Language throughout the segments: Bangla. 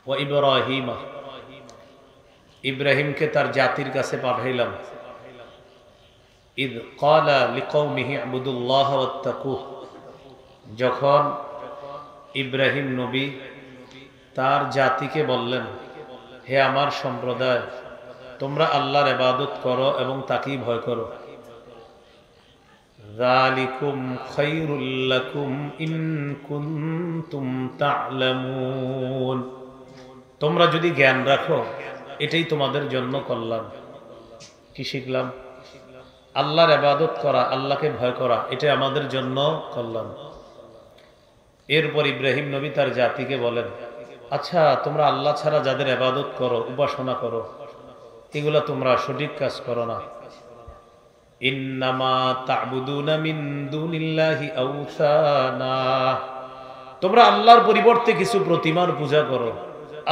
ওয়া ইব্রাহিমা, ইব্রাহিমকে তার জাতির কাছে পাঠাইলাম। ইদ ক্বালা লিকওমিহি ইবুদুল্লাহ ওয়াত্তাকুহ, যখন ইব্রাহিম নবী তার জাতিকে বললেন, হে আমার সম্প্রদায়, তোমরা আল্লাহর ইবাদত করো এবং তাকেই ভয় করো। যালিকুম খায়রুল লাকুম ইন কুনতুম তা'লামুন, তোমরা যদি জ্ঞান রাখো এটাই তোমাদের জন্য কল্যাণ। কি শিখলাম? আল্লাহর ইবাদত করা, আল্লাহকে ভয় করা, এটা আমাদের জন্য কল্যাণ। এরপর ইব্রাহিম নবী তার জাতিকে বলেন, আচ্ছা তোমরা আল্লাহ ছাড়া যাদের ইবাদত করো, উপাসনা করো, এগুলা তোমরা সঠিক কাজ করো না। ইন্নামা তা'বুদুনা মিন দুনিল্লাহি আওসানা, তোমরা আল্লাহর পরিবর্তে কিছু প্রতিমার পূজা করো,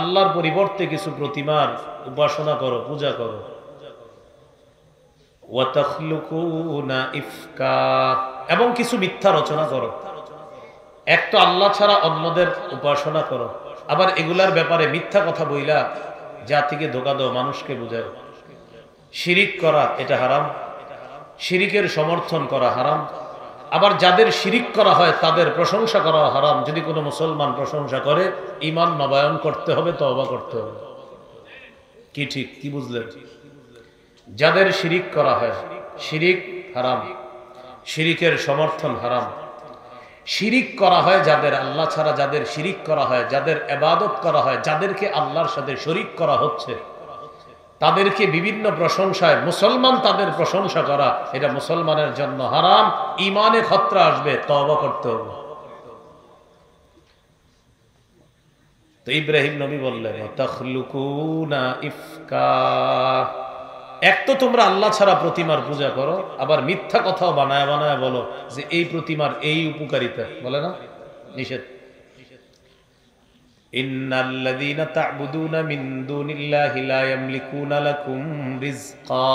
আল্লাহর পরিবর্তে কিছু প্রতিমার উপাসনা করো, পূজা করো। ওয়া তাখলুকুনা ইফকা, এবং কিছু মিথ্যা রচনা করো। এক তো আল্লাহ ছাড়া অন্যদের উপাসনা করো, আবার এগুলার ব্যাপারে মিথ্যা কথা বইলা জাতিকে ধোঁকা দাও, মানুষকে বুঝাও। শিরিক করা এটা হারাম, শিরিকের সমর্থন করা হারাম। আবার যাদের শিরিক করা হয় তাদের প্রশংসা করা হারাম। যদি কোনো মুসলমান প্রশংসা করে, ঈমান নবায়ন করতে হবে, তওবা করতে হবে। কি ঠিক? কি বুঝলেন? যাদের শিরিক করা হয়, শিরিক হারাম, শিরিকের সমর্থন হারাম। শিরিক করা হয় যাদের, আল্লাহ ছাড়া যাদের শিরিক করা হয়, যাদের ইবাদত করা হয়, যাদেরকে আল্লাহর সাথে শরীক করা হচ্ছে, তাদেরকে বিভিন্ন প্রশংসায় মুসলমান তাদের প্রশংসা করা, এটা মুসলমানের জন্য হারাম। ঈমানে খতরা আসবে, তওবা করতে হবে। তো ইব্রাহিম নবী বললেন, তাখলুকুনা ইফকা, এক তো তোমরা আল্লাহ ছাড়া প্রতিমার পূজা করো, আবার মিথ্যা কথাও বানায় বানায় বলো যে এই প্রতিমার এই উপকারিতা, বলে না? নিষেধ। ইন্নাল্লাযীনা তা'বুদুনা মিন দুনিল্লাহি লা ইয়ামলিকুনা লাকুম রিজকা,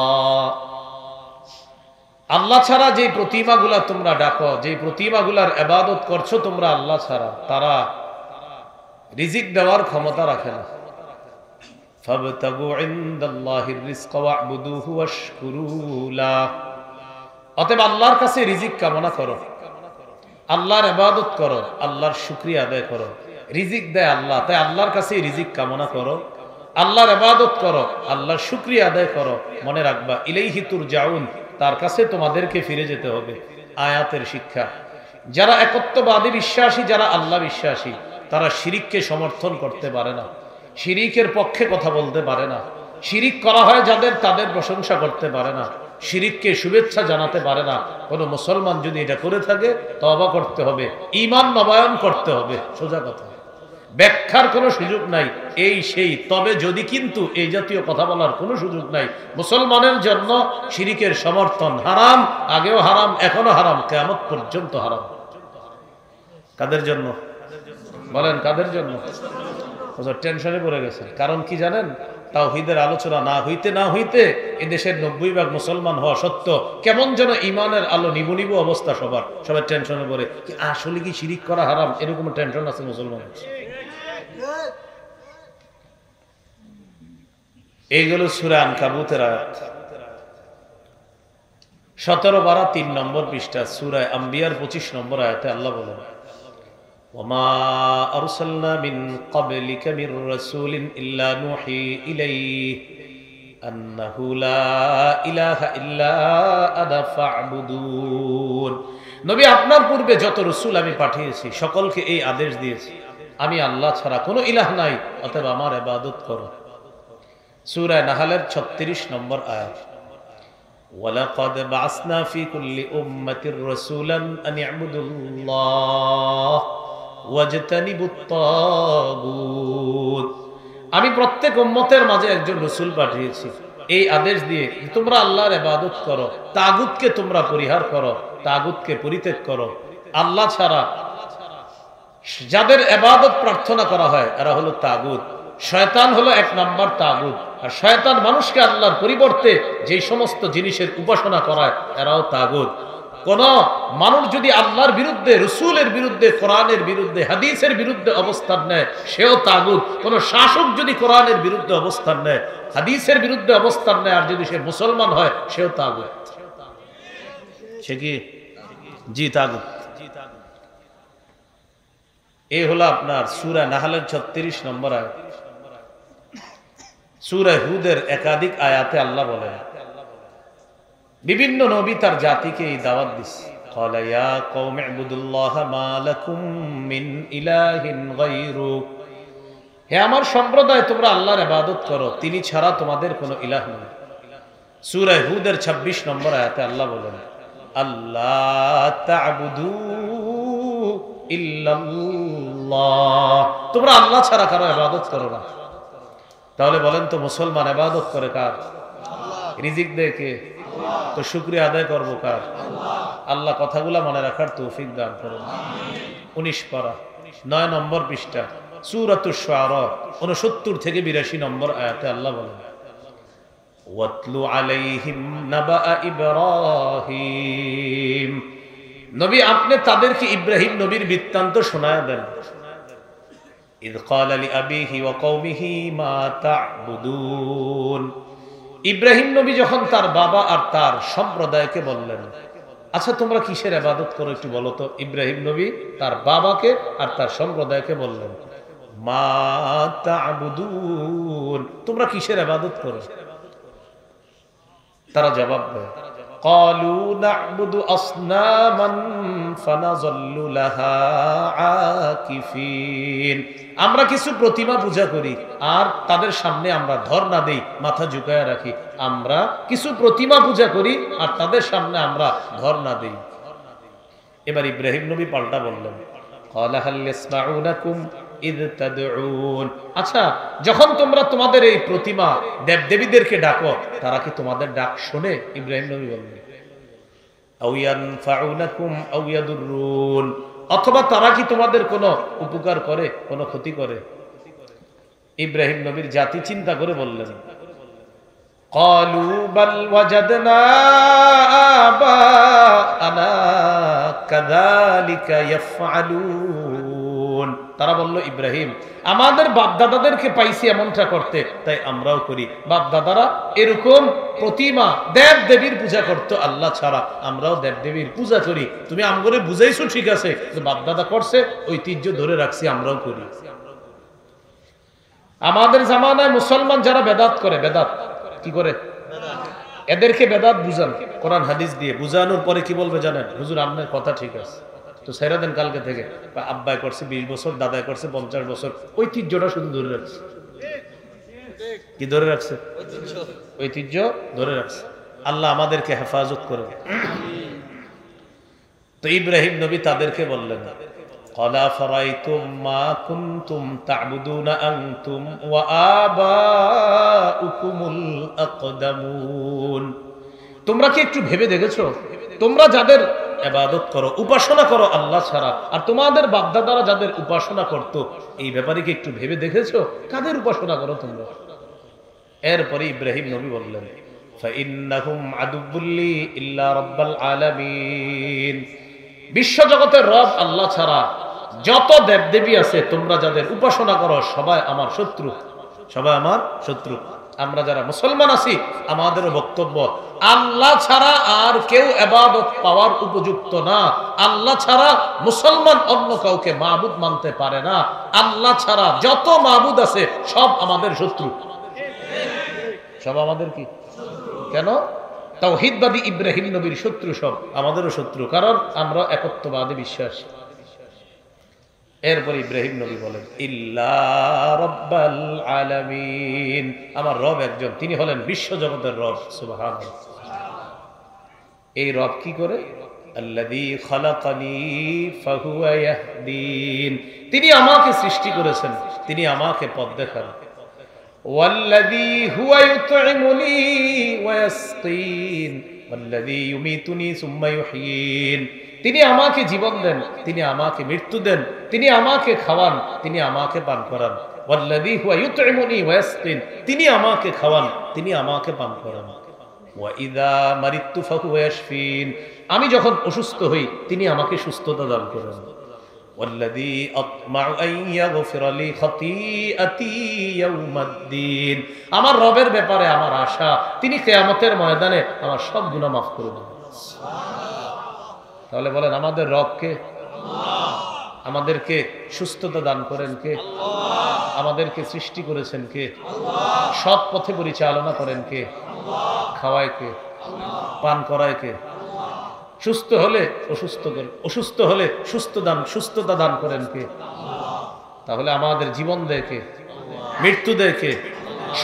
আল্লাহ ছাড়া যে প্রতিমাগুলা তোমরা ডাকো, যে প্রতিমাগুলার ইবাদত করছো তোমরা আল্লাহ ছাড়া, তারা রিজিক দেওয়ার ক্ষমতা রাখে না। ফাবতাগু ইনদাল্লাহির রিজকা ওয়া'বুদুহু ওয়াশকুরু লাহ, অতএব আল্লাহর কাছে রিজিক কামনা করো, আল্লাহর ইবাদত করো, আল্লাহর শুকরিয়া আদায় করো। রিজিক দেয় আল্লাহ, তাই আল্লাহর কাছে রিজিক কামনা করো, আল্লাহর ইবাদত করো, আল্লাহর শুকরিয়া আদায় করো। মনে রাখবা, ইলাইহি তুরজাউন, তার কাছে তোমাদেরকে ফিরে যেতে হবে। আয়াতের শিক্ষা, যারা একত্ববাদী বিশ্বাসী, যারা আল্লাহ বিশ্বাসী, তারা শিরিককে সমর্থন করতে পারে না, শিরিকের পক্ষে কথা বলতে পারে না। শিরিক করা হয় যাদের, তাদের প্রশংসা করতে পারে না, শিরিককে শুভেচ্ছা জানাতে পারে না। কোনো মুসলমান যদি এটা করে থাকে, তওবা করতে হবে, ঈমান নবায়ন করতে হবে। সোজা কথা, ব্যাখ্যার কোনো সুযোগ নাই, এই সেই তবে যদি, কিন্তু এই জাতীয় কথা বলার কোনো সুযোগ নাই। মুসলমানের জন্য শিরিকের সমর্থন হারাম, আগেও হারাম, এখনো হারাম, কিয়ামত পর্যন্ত হারাম। কাদের জন্য বলেন? কাদের জন্য? টেনশনে পড়ে গেছে। কারণ কি জানেন? তাওহীদের আলোচনা না হইতে না হইতে এদেশের 90% মুসলমান হওয়া সত্য, কেমন যেন ঈমানের আলো নিবু নিবু অবস্থা সবার। সবাই টেনশনে পড়ে, কি আসলে কি শিরিক করা হারাম? এরকম টেনশন আছে মুসলমান। এইগুলো সূরা আনকাবুতের আয়াত 17-12 3 নম্বর পৃষ্ঠা, সূরা আম্বিয়ার 25 নম্বর আয়াতে আল্লাহ বলেন, ওয়ামা আরসালনা মিন ক্বাবলিকা মির রাসূলিন ইল্লা নূহি ইলাইহি আন্নাহু লা ইলাহা ইল্লা আনা ফা'বুদুন। নবী, আপনার পূর্বে যত রাসূল আমি পাঠিয়েছি সকলকে এই আদেশ দিয়েছি, আমি আল্লাহ ছাড়া কোনো ইলাহ নাই, অতএব আমার ইবাদত করো। সূরা নাহলের 36 নম্বর আয়াত, ওয়ালাকাদ বা'সনা ফি কুল্লি উম্মাতির রাসূলান আন ই'বুদুল্লাহ ওয়াজতানিবুত তাগুত, আমি প্রত্যেক উম্মতের মাঝে একজন রাসূল পাঠিয়েছি এই আদেশ দিয়ে, তোমরা আল্লাহর ইবাদত করো, তাগুতকে তোমরা পরিহার করো, তাগুতকে পরিত্যাগ করো। আল্লাহ ছাড়া যাদের ইবাদত প্রার্থনা করা হয় এরা হলো তাগুত। শয়তান হলো 1 নম্বর তাগুত, আর শয়তান মানুষকে আল্লাহর পরিবর্তে যে সমস্ত জিনিসের উপাসনা করায় এরাও তাগুত। কোন মানুষ যদি আল্লাহর বিরুদ্ধে, রসুলের বিরুদ্ধে, কোরআনের বিরুদ্ধে, হাদিসের বিরুদ্ধে অবস্থান নেয় সেও তাগুত। কোন শাসক যদি কোরআনের বিরুদ্ধে অবস্থান নেয়, হাদিসের বিরুদ্ধে অবস্থান নেয়, আর যদি সে মুসলমান হয় সেও তাগুত। সে কি? জি, তাগুত। এই হলো আপনার সূরা নাহলের 36 নম্বর আয়াত। সূরা হুদের একাধিক আয়াতে আল্লাহ বলেন, বিভিন্ন নবী তার জাতিকে এই দাওয়াত দিচ্ছে, ক্বালা ইয়া কওমি ইবুদুল্লাহা মা লাকুম মিন ইলাহিন গায়রু, হে আমার সম্প্রদায় তোমরা আল্লাহর ইবাদত করো, তিনি ছাড়া তোমাদের কোনো ইলাহ নেই। সূরা হুদের 26 নম্বর আয়াতে আল্লাহ বলেন, আল্লাহ তা'বুদু ইল্লাল্লাহ, তোমরা আল্লাহ ছাড়া কারো ইবাদত করো না। তাহলে বলেন তো মুসলমান ইবাদত করে কার? রিজিক দেয় কে? তো শুকরিয়া আদায় করবো কার? আল্লাহ কথাগুলা মনে রাখার তৌফিক দান করুন। 19 পারা 9 নম্বর পৃষ্ঠা সূরাতুশ শুআরা 69 থেকে 82 নম্বর আয়াতে আল্লাহ বলেন, ওয়াতলু আলাইহিম নাবা ইব্রাহিম, নবী আপনি তাদেরকে ইব্রাহিম নবীর বৃত্তান্ত শোনায় দেন। ইয ক্বালা লিআবিহি ওয়া কওমিহি মা তা'বুদুন, ইব্রাহিম নবী যখন তার বাবা আর তার সম্প্রদায়কে বললেন, আচ্ছা তোমরা কিসের ইবাদত করো একটু বলো তো। ইব্রাহিম নবী তার বাবাকে আর তার সম্প্রদায়কে বললেন, মা তা'বুদুন, তোমরা কিসের ইবাদত করো? তারা জবাব দেয়, ক্বালু না'বুদু আসনামান ফানাযাল্লু লাহা আকিফিন, আমরা কিছু প্রতিমা পূজা করি আর তাদের সামনে আমরা ধর্ণা দেই, মাথা ঝুঁকায় রাখি। আমরা কিছু প্রতিমা পূজা করি আর তাদের সামনে আমরা ধর্ণা দেই। এবার ইব্রাহিম নবী পাল্টা বললেন, ক্বালা হাল ইয়াসমাউনাকুম ইয তাদউন, আচ্ছা যখন তোমরা তোমাদের এই প্রতিমা দেবদেবীদেরকে ডাকো, তারা কি তোমাদের ডাক শোনে? ইব্রাহিম নবী বললেন, আও ইয়ানফাউনাকুম আও ইয়াদুররুন, অথবা তারা কি তোমাদের কোনো উপকার করে, কোনো ক্ষতি করে? ইব্রাহিম নবীর জাতি চিন্তা করে বললেন, ক্বালু বাল ওয়াজাদনা আবাআনা কাযালিকা ইয়াফআলুন, তারা বলল, ইব্রাহিম আমাদের বাপ দাদাদেরকে পাইছি এমনটা করতে, তাই আমরাও করি। বাপ দাদারা এরকম প্রতিমা দেব দেবীর পূজা করতো আল্লাহ ছাড়া, আমরাও দেব দেবীর পূজা করি। তুমি আমগরে বুঝাইছো ঠিক আছে, বাপ দাদা করছে ঐতিহ্য ধরে রাখছি, আমরাও করি। আমাদের জামানায় মুসলমান যারা বেদাত করে, বেদাত কি করে? এদেরকে বেদাত বুঝান কোরআন হাদিস দিয়ে। বুঝানোর পরে কি বলবে জানেন? হুজুর আপনার কথা ঠিক আছে, তো ছেড়ে দেন কালকে থেকে। আব্বাই করছে 20 বছর, দাদাই করছে 50 বছর, ঐতিহ্যটা শুধু ধরে রাখছে। কি ধরে রাখছে? ঐতিহ্য ধরে রাখছে। আল্লাহ আমাদেরকে হেফাজত করবে। তো ইব্রাহিম নবী তাদেরকে বললেন, ক্বালা ফারাইতুম মা কুনতুম তা'বুদুনা আনতুম ওয়া আবাউকুমুল আকদামুন, তোমরা কি একটু ভেবে দেখেছো, তোমরা যাদের ইবাদত করো, উপাসনা করো আল্লাহ ছাড়া, আর তোমাদের বাপদাদারা যাদের উপাসনা করত, এই ব্যাপারে কি একটু ভেবে দেখেছো কাদের উপাসনা করো তোমরা? এরপরে ইব্রাহিম নবী বললেন, ফাইন্নাহুম আদুবুল্লি ইল্লা রাব্বাল আলামিন, বিশ্বজগতের রব আল্লাহ ছাড়া যত দেবদেবী আছে তোমরা যাদের উপাসনা করো সবাই আমার শত্রু, সবাই আমার শত্রু। আমরা যারা মুসলমান আছি আমাদেরও বক্তব্য, আল্লাহ ছাড়া আর কেউ ইবাদত পাওয়ার উপযুক্ত না। আল্লাহ ছাড়া মুসলমান অন্য কাউকে মাবুদ মানতে পারে না। আল্লাহ ছাড়া যত মাবুদ আছে সব আমাদের শত্রু, সব আমাদের কি? কেন? তাওহীদবাদী ইব্রাহিম নবীর শত্রু সব আমাদেরও শত্রু, কারণ আমরা একত্ববাদে বিশ্বাসী। এরপর ইব্রাহিম নবী বলেন, ইল্লা রাব্বাল আলামিন, আমার রব একজন, তিনি হলেন বিশ্বজগতের রব। সুবহানাল্লাহ। এই রব কি করে? আল্লাযী খালাকানি ফাহুয়া ইয়াহদিন, তিনি আমাকে সৃষ্টি করেছেন, তিনি আমাকে পথ দেখান। ওয়াল্লাযী হুয়া ইউতঈমুনি ওয়া ইয়াসকিন ওয়াল্লাযী ইউমীতুনি সুম্মা ইউহয়িন, তিনি আমাকে জীবন দেন, তিনি আমাকে মৃত্যু দেন, তিনি আমাকে খাওয়ান, তিনি আমাকে পান করান। ওয়াল্লাযী হুয়া ইউতঈমুনি ওয়া ইয়াসকিন, তিনি আমাকে খাওয়ান, তিনি আমাকে পান করান। ওয়া ইযা মারিতু ফাহুয়া ইয়াশফিন, আমি যখন অসুস্থ হই তিনি আমাকে সুস্থতা দান করেন। ওয়াল্লাযী আতমাউ আন ইয়াগফিরা লি খাতীআতি ইয়াউমাদ্দিন, আমার রবের ব্যাপারে আমার আশা তিনি কিয়ামতের ময়দানে আমার সব গুনাহ মাফ করে দেবেন। তাহলে বলেন আমাদের রব কে? আমাদেরকে সুস্থতা দান করেন কে? আমাদেরকে সৃষ্টি করেছেন কে? সৎ পথে পরিচালনা করেন কে? খাওয়ায় কে? পান করায় কে? সুস্থ হলে অসুস্থ হলে সুস্থতা দান করেন কে? তাহলে আমাদের জীবন দেয় কে? মৃত্যু দেয় কে?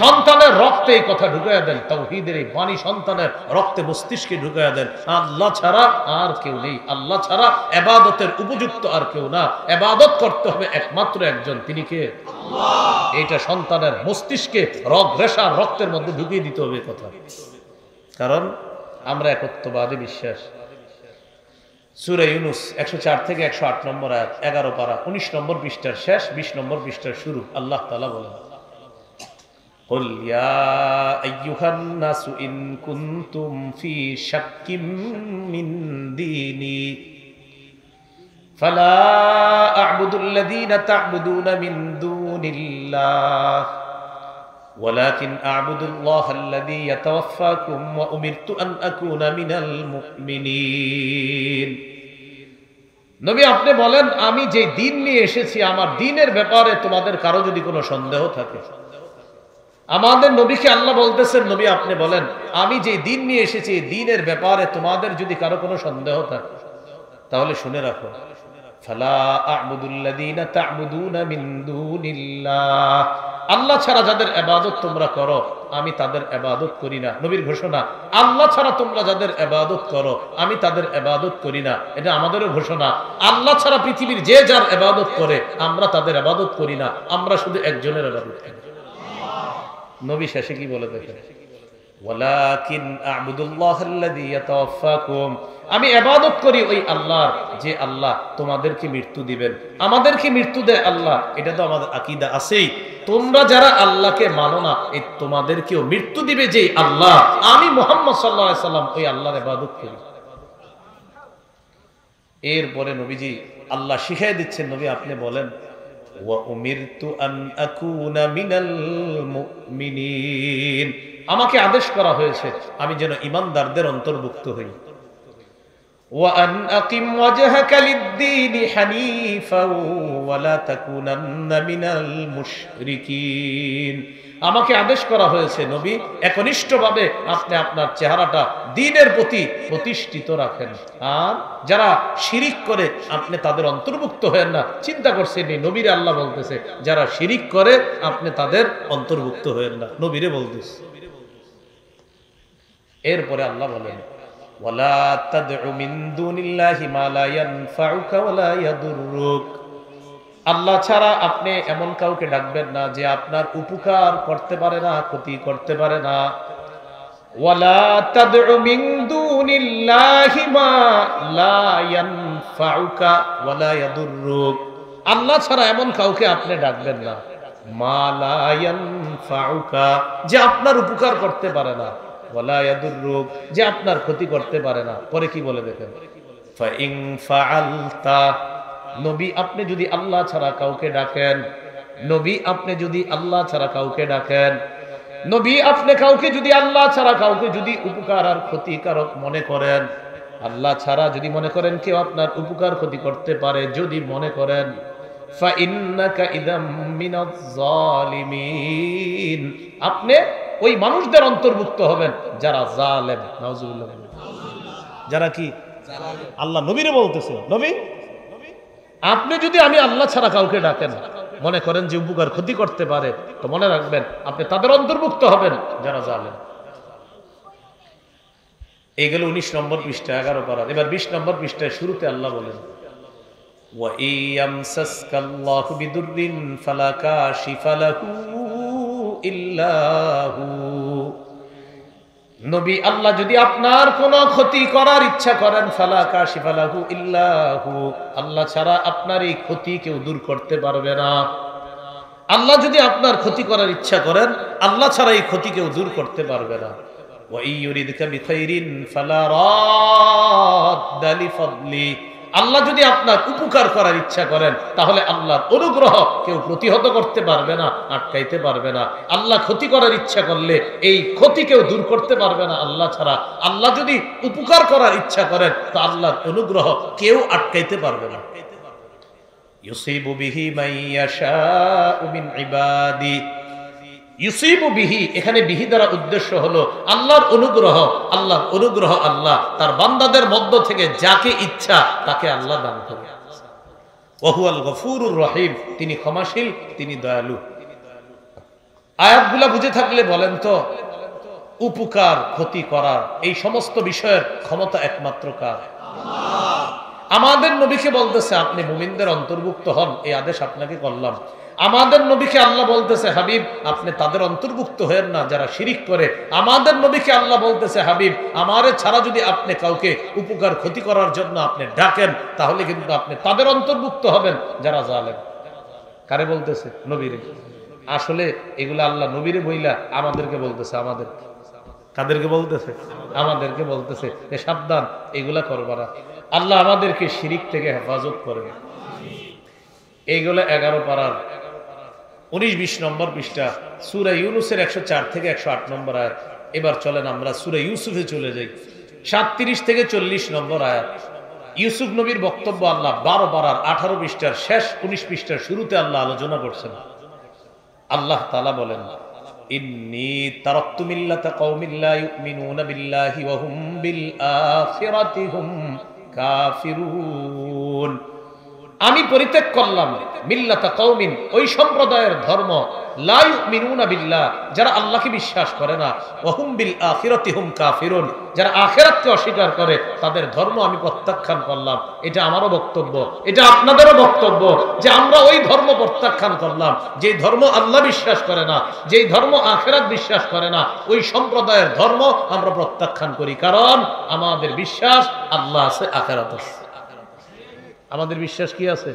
সন্তানের রক্তে এই কথা ঢুকাইয়া দেন, তাওহীদের এই বাণী সন্তানের রক্তে মস্তিষ্কে ঢুকাইয়া দেন। আল্লাহ ছাড়া আর কেউ নেই, আল্লাহ ছাড়া ইবাদতের উপযুক্ত আর কেউ না, ইবাদত করতে হবে একমাত্র একজন, তিনি কে? এইটা সন্তানের মস্তিষ্কে রক্তের মধ্যে ঢুকিয়ে দিতে হবে কথা। কারণ আমরা একত্ববাদে বিশ্বাস। সূরা ইউনূস 104 থেকে 108 নম্বর আয়াত, 11 পারা, 19 নম্বর পৃষ্ঠার শেষ, 20 নম্বর পৃষ্ঠার শুরু। আল্লাহ তাআলা বলেন, قل يا أيها الناس إن كنتم في شك من ديني فلا أعبد الذين تعبدون من دون الله ولكن أعبد الله الذي يتوفاكم وأمرت أن أكون من المؤمنين। নবী আপনি বলেন, আমি যে দিন নিয়ে এসেছি আমার দিনের ব্যাপারে তোমাদের কারো যদি কোনো সন্দেহ থাকে। আমাদের নবীকে আল্লাহ বলতেছেন, নবী আপনি বলেন আমি যে দিন নিয়ে এসেছি এই দিনের ব্যাপারে তোমাদের যদি কারো কোনো সন্দেহ থাকে তাহলে শুনে রাখো, ফালা আ'বুদুল্লাযীনা তা'বুদুনা মিন দুনিল্লাহ, আল্লাহ ছাড়া যাদের ইবাদত তোমরা করো আমি তাদের ইবাদত করি না। নবীর ঘোষণা, আল্লাহ ছাড়া তোমরা যাদের ইবাদত করো আমি তাদের ইবাদত করি না। এটা আমাদেরও ঘোষণা, আল্লাহ ছাড়া পৃথিবীর যে যার ইবাদত করে আমরা তাদের ইবাদত করি না, আমরা শুধু একজনের ইবাদত করি। নবী শেষে কি বলে দেখেন, ওয়ালাকিন আ'বুদুল্লাহাল্লাযী ইয়াতাওয়াফাকুম, আমি ইবাদত করি ওই আল্লাহর যে আল্লাহ তোমাদেরকে মৃত্যু দিবেন। আমাদেরকে মৃত্যু দেয় আল্লাহ, এটা তো আমাদের আকীদা আছেই। তোমরা যারা আল্লাহকে মানো না এই তোমাদেরকেও মৃত্যু দিবে যে আল্লাহ, আমি মুহাম্মদ সাল্লাল্লাহু আলাইহি সাল্লাম ওই আল্লাহর ইবাদত করি। এরপরে নবীজি আল্লাহ শিখিয়ে দিচ্ছেন, নবী আপনি বলেন, ওয়া উমিরতু আন আকুনা মিনাল মুমিনিন, আমাকে আদেশ করা হয়েছে আমি যেন ঈমানদারদের অন্তর্ভুক্ত হই। ওয়া আন আকিম ওয়াজহাকা লিদ-দীনি হানিফাও ওয়া লা তাকুনান্না মিনাল মুশরিকিন, আমাকে আদেশ করা হয়েছে নবী একনিষ্ঠভাবে আপনি আপনার চেহারাটা দ্বীনের প্রতি প্রতিষ্ঠিত রাখেন, আর যারা শিরিক করে আপনি তাদের অন্তর্ভুক্ত হয়েন না। চিন্তা করছেন নবীরে আল্লাহ বলতেছে যারা শিরিক করে আপনি তাদের অন্তর্ভুক্ত হয়েন না, নবীরে বলতেছে। এরপরে আল্লাহ বলেন, ওয়ালা তাদউ মিন দুনিল্লাহি মা লা ইয়ানফাউকা ওয়া লা ইয়াদুররুক, আল্লাহ ছাড়া আপনি এমন কাউকে ডাকবেন না যে আপনার উপকার করতে পারে না, ক্ষতি করতে পারে না। ওয়ালা তাদউ মিন দুনিল্লাহি মা লা ইয়ানফাউকা ওয়া লা ইয়াদুররুক, আল্লাহ ছাড়া এমন কাউকে আপনি ডাকবেন না, মা লা ইয়ানফাউকা, যে আপনার উপকার করতে পারে না, ওয়া লা ইয়াদুররুক, যে আপনার ক্ষতি করতে পারে না। পরে কি বলে দেখেন, ফা ইন ফাআলতা, নবী আপনি যদি আল্লাহ ছাড়া কাউকে ডাকেন, নবী আপনি যদি আল্লাহ ছাড়া কাউকে ডাকেন, নবী আপনি কাউকে যদি আল্লাহ ছাড়া কাউকে যদি উপকার আর ক্ষতিকারক মনে করেন, আল্লাহ ছাড়া যদি মনে করেন কেউ আপনার উপকার ক্ষতি করতে পারে, যদি মনে করেন, ফা ইন্নাকা ইযাম মিনাজ জালিমিন, আপনি ওই মানুষদের অন্তর্ভুক্ত হবেন যারা জালেম। নাউজুবিল্লাহ, যারা কি আল্লাহ নবীরে বলতেছে, নবী আপনি যদি আমি আল্লাহ ছাড়া কাউকে ডাকেন মনে করেন যে উপকার ক্ষতি করতে পারে, তো মনে রাখবেন আপনি তাদের অন্তর্ভুক্ত হবেন যারা জালেম। এই গেল 19 নম্বর পৃষ্ঠা 11 পারা। এবার 20 নম্বর পৃষ্ঠায় শুরুতে আল্লাহ বলেন, ওয়া ইয়ামসাসকাল্লাহু বিদুররিন ফালা কাশিফা লাহু ইল্লা হু, নবী আল্লাহ যদি আপনার কোনো ক্ষতি করার ইচ্ছা করেন, ফালা কাশিফা লাহু ইল্লা হু, আল্লাহ ছাড়া আপনার এই ক্ষতি কেউ দূর করতে পারবে না। আল্লাহ যদি আপনার ক্ষতি করার ইচ্ছা করেন, আল্লাহ ছাড়া এই ক্ষতি কেউ দূর করতে পারবে না। ওয়া ইয়ুরিদকা বিখাইরিন ফালা রাদ্দা লিফাদলি। আল্লাহ যদি আপনার উপকার করার ইচ্ছা করেন তাহলে আল্লাহর অনুগ্রহ কেউ প্রতিহত করতে পারবে না, আটকাইতে পারবে না। আল্লাহ ক্ষতি করার ইচ্ছা করলে এই ক্ষতি কেউ দূর করতে পারবে না আল্লাহ ছাড়া। আল্লাহ যদি উপকার করার ইচ্ছা করেন তো আল্লাহর অনুগ্রহ কেউ আটকাইতে পারবে না। ইউসিবু বিহি মান ইয়াশাউ মিন ইবাদি। ইউসিবু বিহি, এখানে বিহি দ্বারা উদ্দেশ্য হলো আল্লাহর অনুগ্রহ। আল্লাহর অনুগ্রহ আল্লাহ তার বান্দাদের মধ্য থেকে যাকে ইচ্ছা তাকে আল্লাহ দান করেন। ওয়া হুয়াল গফুরুর রহিম, তিনি ক্ষমাশীল, তিনি দয়ালু। আয়াতগুলা বুঝে থাকলে বলেন তো, উপকার ক্ষতি করার এই সমস্ত বিষয়ের ক্ষমতা একমাত্র কার? আমাদের নবীকে বলতেছে আপনি মুমিনদের অন্তর্ভুক্ত হন, এই আদেশ আপনাকে করলাম। আমাদের নবীকে আল্লাহ বলতেছে হাবিব আপনি তাদের অন্তর্ভুক্ত হয়েন না যারা শিরিক করে। আমাদের নবীকে আল্লাহ বলতেছে হাবিব আমারে ছাড়া যদি আপনি কাউকে উপকার ক্ষতি করার জন্য আপনি ডাকেন তাহলে কিন্তু আপনি তাদের অন্তর্ভুক্ত হবেন যারা জালেম। কারে বলতেছে? নবীরে। আসলে এগুলো আল্লাহ নবীরে বইলা আমাদেরকে বলতেছে। আমাদের কাদেরকে বলতেছে? আমাদেরকে বলতেছে যে সাবধান, এগুলা করবা না। আল্লাহ আমাদেরকে শিরিক থেকে হেফাজত করবে। এইগুলো 11 পারার 19-20 নম্বর পৃষ্ঠা সূরা ইউনূসের 104 থেকে 108 নম্বর আয়াত। এবার চলেন আমরা সূরা ইউসুফে চলে যাই, 37 থেকে 40 নম্বর আয়াত। ইউসুফ নবীর বক্তব্য আল্লাহ 12 পারার 18 পৃষ্ঠার শেষ 19 পৃষ্ঠার শুরুতে আল্লাহ আলোচনা করছেন। আল্লাহ তাআলা বলেন ইন্নী তারাকতু মিল্লাতা কওমিন লা ইউমিনুনা বিল্লাহি ওয়া হুম বিল আখিরাতি হুম কাফিরুন। আমি পরিত্যাগ করলাম মিল্লাতা কওমিন, ওই সম্প্রদায়ের ধর্ম, লা ইউমিনুনা বিল্লাহ, যারা আল্লাহকে বিশ্বাস করে না, ওয়া হুম বিল আখিরাতি হুম কাফিরুন, যারা আখিরাতকে অস্বীকার করে, তাদের ধর্ম আমি প্রত্যাখ্যান করলাম। এটা আমারও বক্তব্য, এটা আপনাদেরও বক্তব্য যে আমরা ওই ধর্ম প্রত্যাখ্যান করলাম যে ধর্ম আল্লাহ বিশ্বাস করে না, যেই ধর্ম আখিরাত বিশ্বাস করে না, ওই সম্প্রদায়ের ধর্ম আমরা প্রত্যাখ্যান করি। কারণ আমাদের বিশ্বাস আল্লাহ আছে, আখিরাত আছে। আমাদের বিশ্বাস কি আছে?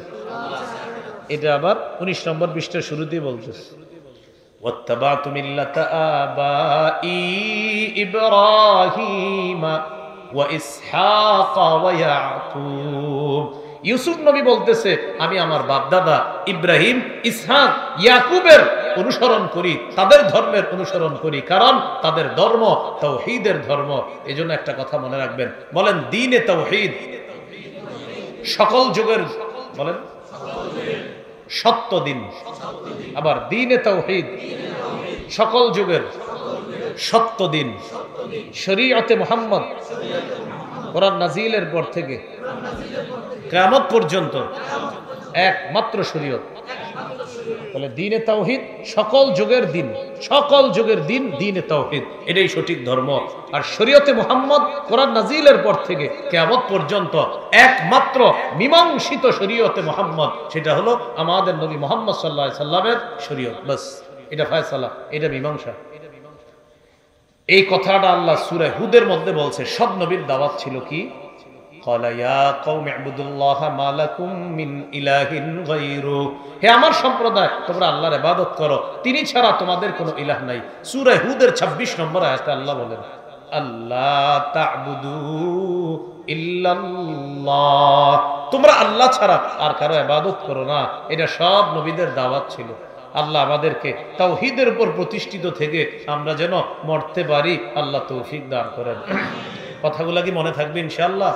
এটা আবার 19 নম্বর পৃষ্ঠার শুরুতেই বলতেছে ওয়াত্তাবাতু মিল্লাতা আবাই ইব্রাহিম ওয়া ইসহাক ওয়া ইয়াকুব। ইউসুফ নবী বলতেছে আমি আমার বাপদাদা ইব্রাহিম, ইসহাক, ইয়াকুবের অনুসরণ করি, তাদের ধর্মের অনুসরণ করি, কারণ তাদের ধর্ম তাওহীদের ধর্ম। এজন্য একটা কথা মনে রাখবেন, বলেন দ্বীনে তাওহীদ সকল যুগের, বলেন সত্য দিন। আবার দ্বীনে তাওহীদ সকল যুগের সত্য দিন। শরীয়তে মুহাম্মদ কোরআন নাজিলের পর থেকে কিয়ামত পর্যন্ত একমাত্র শরীয়ত। বলে দ্বীনে তাওহীদ সকল যুগের দিন, সকল যুগের দিন দ্বীনে তাওহীদ, এটাই সঠিক ধর্ম। আর শরীয়তে মুহাম্মদ কোরআন নাজিলের পর থেকে কিয়ামত পর্যন্ত একমাত্র মীমাংসিত শরীয়তে মুহাম্মদ, সেটা হলো আমাদের নবী মুহাম্মদ সাল্লাল্লাহু আলাইহি সাল্লামের শরীয়ত। বাস, এটা ফয়সালা, এটা মীমাংসা। এই কথাটা আল্লাহ সূরা হুদের মধ্যে বলছে। সব নবীর দাওয়াত ছিল কি? ক্বালা ইয়া কওমি ইবুদুল্লাহ মা লাকুম মিন ইলাহিন গায়রু, হে আমার সম্প্রদায় তোমরা আল্লাহর ইবাদত করো, তিনি ছাড়া তোমাদের কোনো ইলাহ নাই। সূরা হুদের 26 নম্বর আয়াতে আল্লাহ বলেন আল্লাহ তা'বুদু ইল্লাল্লাহ, তোমরা আল্লাহ ছাড়া আর কারো ইবাদত করো না। এটা সব নবীদের দাওয়াত ছিল। আল্লাহ আমাদেরকে তাওহীদের উপর প্রতিষ্ঠিত থেকে আমরা যেন মরতে পারি, আল্লাহ তৌফিক দান করেন। কথাগুলো কি মনে থাকবে ইনশাআল্লাহ?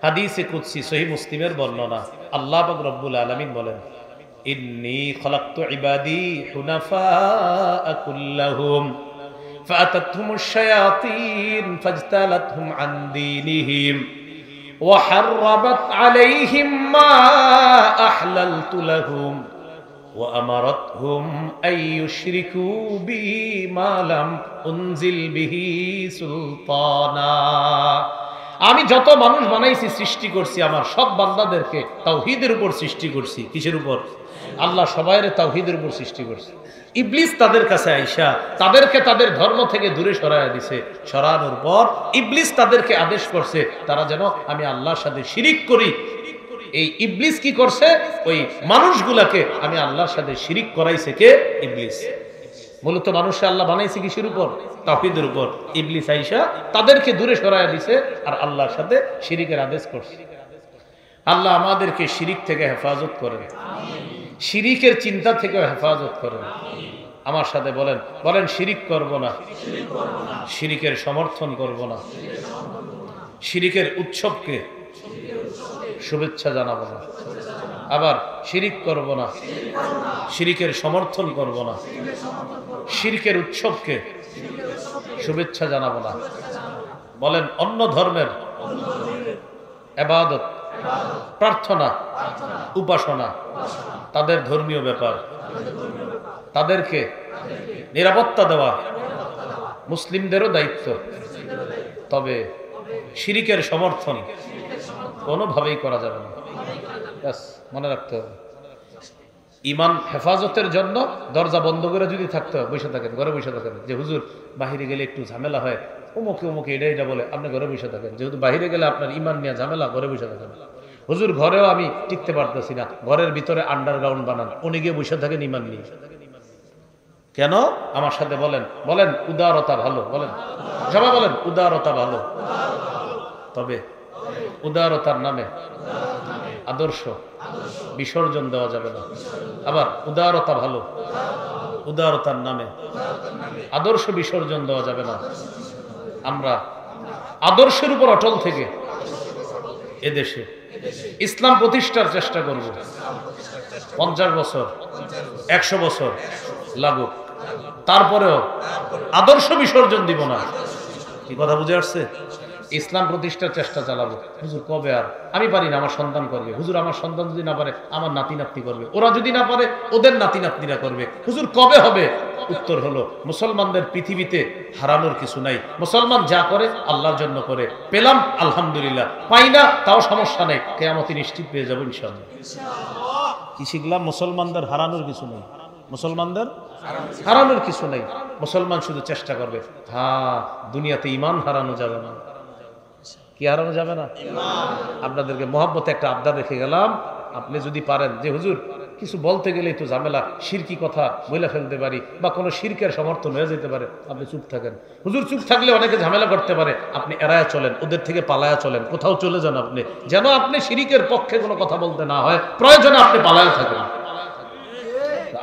হাদিসে কুদসি সহিহ মুসলিমের বর্ণনা, আল্লাহ পাক রব্বুল আলামিন বলেন ইন্নী খলাকতু ইবাদি হুনাফা কুল্লাহুম ফাআতাতহুমুশ শায়াতিন ফাজতালাতহুম আন দীনিহিম ওয়া হাররাবাত আলাইহিম মা আহলালতু লাহুম ওয়া আমারাতহুম আন ইউশরিকু বি মা লাম উনজিল বিহি সুলতানা। আমি যত মানুষ বানাইছি, সৃষ্টি করছি, আমার সব বান্দাদেরকে তাওহীদের উপর সৃষ্টি করছি। কিসের উপর? আল্লাহ সবাইরে তাওহীদের উপর সৃষ্টি করছে। ইবলিস তাদের কাছে আইসা তাদেরকে তাদের ধর্ম থেকে দূরে সরাইয়া দিছে। সরানোর পর ইবলিস তাদেরকে আদেশ করছে তারা যেন আমি আল্লাহর সাথে শিরিক করি। এই ইবলিস কি করছে? ওই মানুষগুলাকে আমি আল্লাহর সাথে শিরিক করাইছে কে? ইবলিস। মূলত মানুষে আল্লাহ বানাইছে কিসের উপর? তাওহীদের উপর। ইবলিস আইসা তাদেরকে দূরে সরাইয়া দিছে আর আল্লাহর সাথে শিরিকের আদেশ করছে। আল্লাহ আমাদেরকে শিরিক থেকে হেফাজত করেন, শিরিকের চিন্তা থেকে হেফাজত করেন। আমার সাথে বলেন, বলেন শিরিক করব না, শিরিকের সমর্থন করব না, শিরিকের উৎসবকে শুভেচ্ছা জানাবো না, আবার শিরিক করব না, শিরিকের সমর্থন করব না, শিরিকের উৎসবকে শুভেচ্ছা জানাবো না। বলেন অন্য ধর্মের ইবাদত, প্রার্থনা, উপাসনা তাদের ধর্মীয় ব্যাপার, তাদেরকে নিরাপত্তা দেওয়া মুসলিমদেরও দায়িত্ব। তবে শিরিকের সমর্থন কোনোভাবেই করা যাবে না। মনে রাখতে হবে, ইমান হেফাজতের জন্য দরজা বন্ধ করে যদি থাকতে হয়, বসে থাকেন, ঘরে বসে থাকেন। যে হুজুর বাহিরে গেলে একটু ঝামেলা হয়, অমুকে অমুকে এটা এটা বলে, আপনি ঘরে বসে থাকেন। যেহেতু বাহিরে গেলে আপনার ইমান নিয়ে ঝামেলা, ঘরে বসে থাকেন। হুজুর ঘরেও আমি টিকতে পারতেছি না, ঘরের ভিতরে আন্ডারগ্রাউন্ড বানান, উনি গিয়ে বসে থাকেন ইমান নিয়ে। কেন? আমার সাথে বলেন, বলেন উদারতা ভালো, বলেন সবাই বলেন উদারতা ভালো। তবে উদারতার নামে আদর্শ বিসর্জন দেওয়া যাবে না। আবার উদারতা ভালো, উদারতার নামে আদর্শ বিসর্জন দেওয়া যাবে না। আমরা আদর্শের উপর অটল থেকে এদেশে ইসলাম প্রতিষ্ঠার চেষ্টা করব। 50 বছর 100 বছর লাগুক, তারপরেও আদর্শ বিসর্জন দিব না। কি কথা বুঝে আসছে? ইসলাম প্রতিষ্ঠার চেষ্টা চালাবো। হুজুর কবে? আর আমি পারি না, আমার সন্তান করবে। হুজুর আমার সন্তান যদি না পারে, আমার নাতি নাতনি করবে। ওরা যদি না পারে, ওদের নাতি নাতনিরা করবে। হুজুর কবে হবে? উত্তর হলো, মুসলমানদের পৃথিবীতে হারানোর কিছু নাই। মুসলমান যা করে আল্লাহর জন্য করে। পেলাম আলহামদুলিল্লাহ, পাই না তাও সমস্যা নেই, কিয়ামতে নিশ্চিত পেয়ে যাবো ইনশাআল্লাহ। কি শিখলাম? মুসলমানদের হারানোর কিছু নেই, মুসলমানদের হারানোর কিছু নেই। মুসলমান শুধু চেষ্টা করবে। হ্যাঁ, দুনিয়াতে ঈমান হারানো যাবে না। কি হারানো যাবে না? আপনাদেরকে মহব্বতে একটা আবদার রেখে গেলাম। আপনি যদি পারেন যে হুজুর কিছু বলতে গেলেই তো ঝামেলা, শিরকি কথা বলে ফেলতে পারি বা কোনো শিরকের সমর্থন হয়ে যেতে পারে, আপনি চুপ থাকেন। হুজুর চুপ থাকলে অনেকে ঝামেলা করতে পারে, আপনি এড়ায়া চলেন, ওদের থেকে পালায়া চলেন, কোথাও চলে যান আপনি, যেন আপনি শিরকের পক্ষে কোনো কথা বলতে না হয়। প্রয়োজনে আপনি পালায়া থাকেন।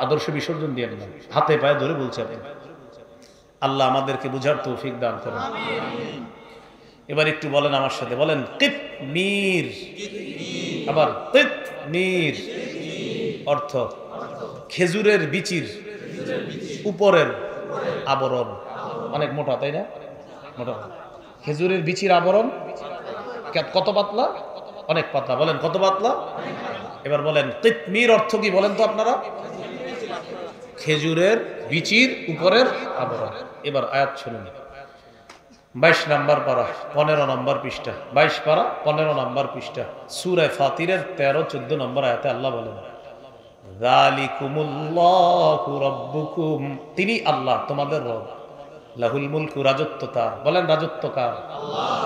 আদর্শ বিসর্জন দিয়ে না, হাতে পায়ে ধরে বলছে আপনি। আল্লাহ আমাদেরকে বুঝার তৌফিক দান করেন। এবার একটু বলেন আমার সাথে, বলেন কিতমির। আবার কিতমির অর্থ খেজুরের বিচির উপরের আবরণ। অনেক মোটা, তাই না? মোটা। খেজুরের বিচির আবরণ কত পাতলা? অনেক পাতলা। বলেন কত পাতলা? এবার বলেন কিতমির অর্থ কি বলেন তো আপনারা? খেজুরের বিচির উপরের আবরণ। এবার আয়াত শুনুন। 22 নম্বর পারা 15 নম্বর পৃষ্ঠা, 22 পারা 15 নম্বর পৃষ্ঠা, সূরা ফাতিরের 13-14 নম্বর আয়াতে আল্লাহ বলেন, যালিকুমুল্লাহু রাব্বুকুম, তিনি আল্লাহ তোমাদের রব, লাহুল মুলকু, রাজত্ব তার। বলেন রাজত্ব কার? আল্লাহ।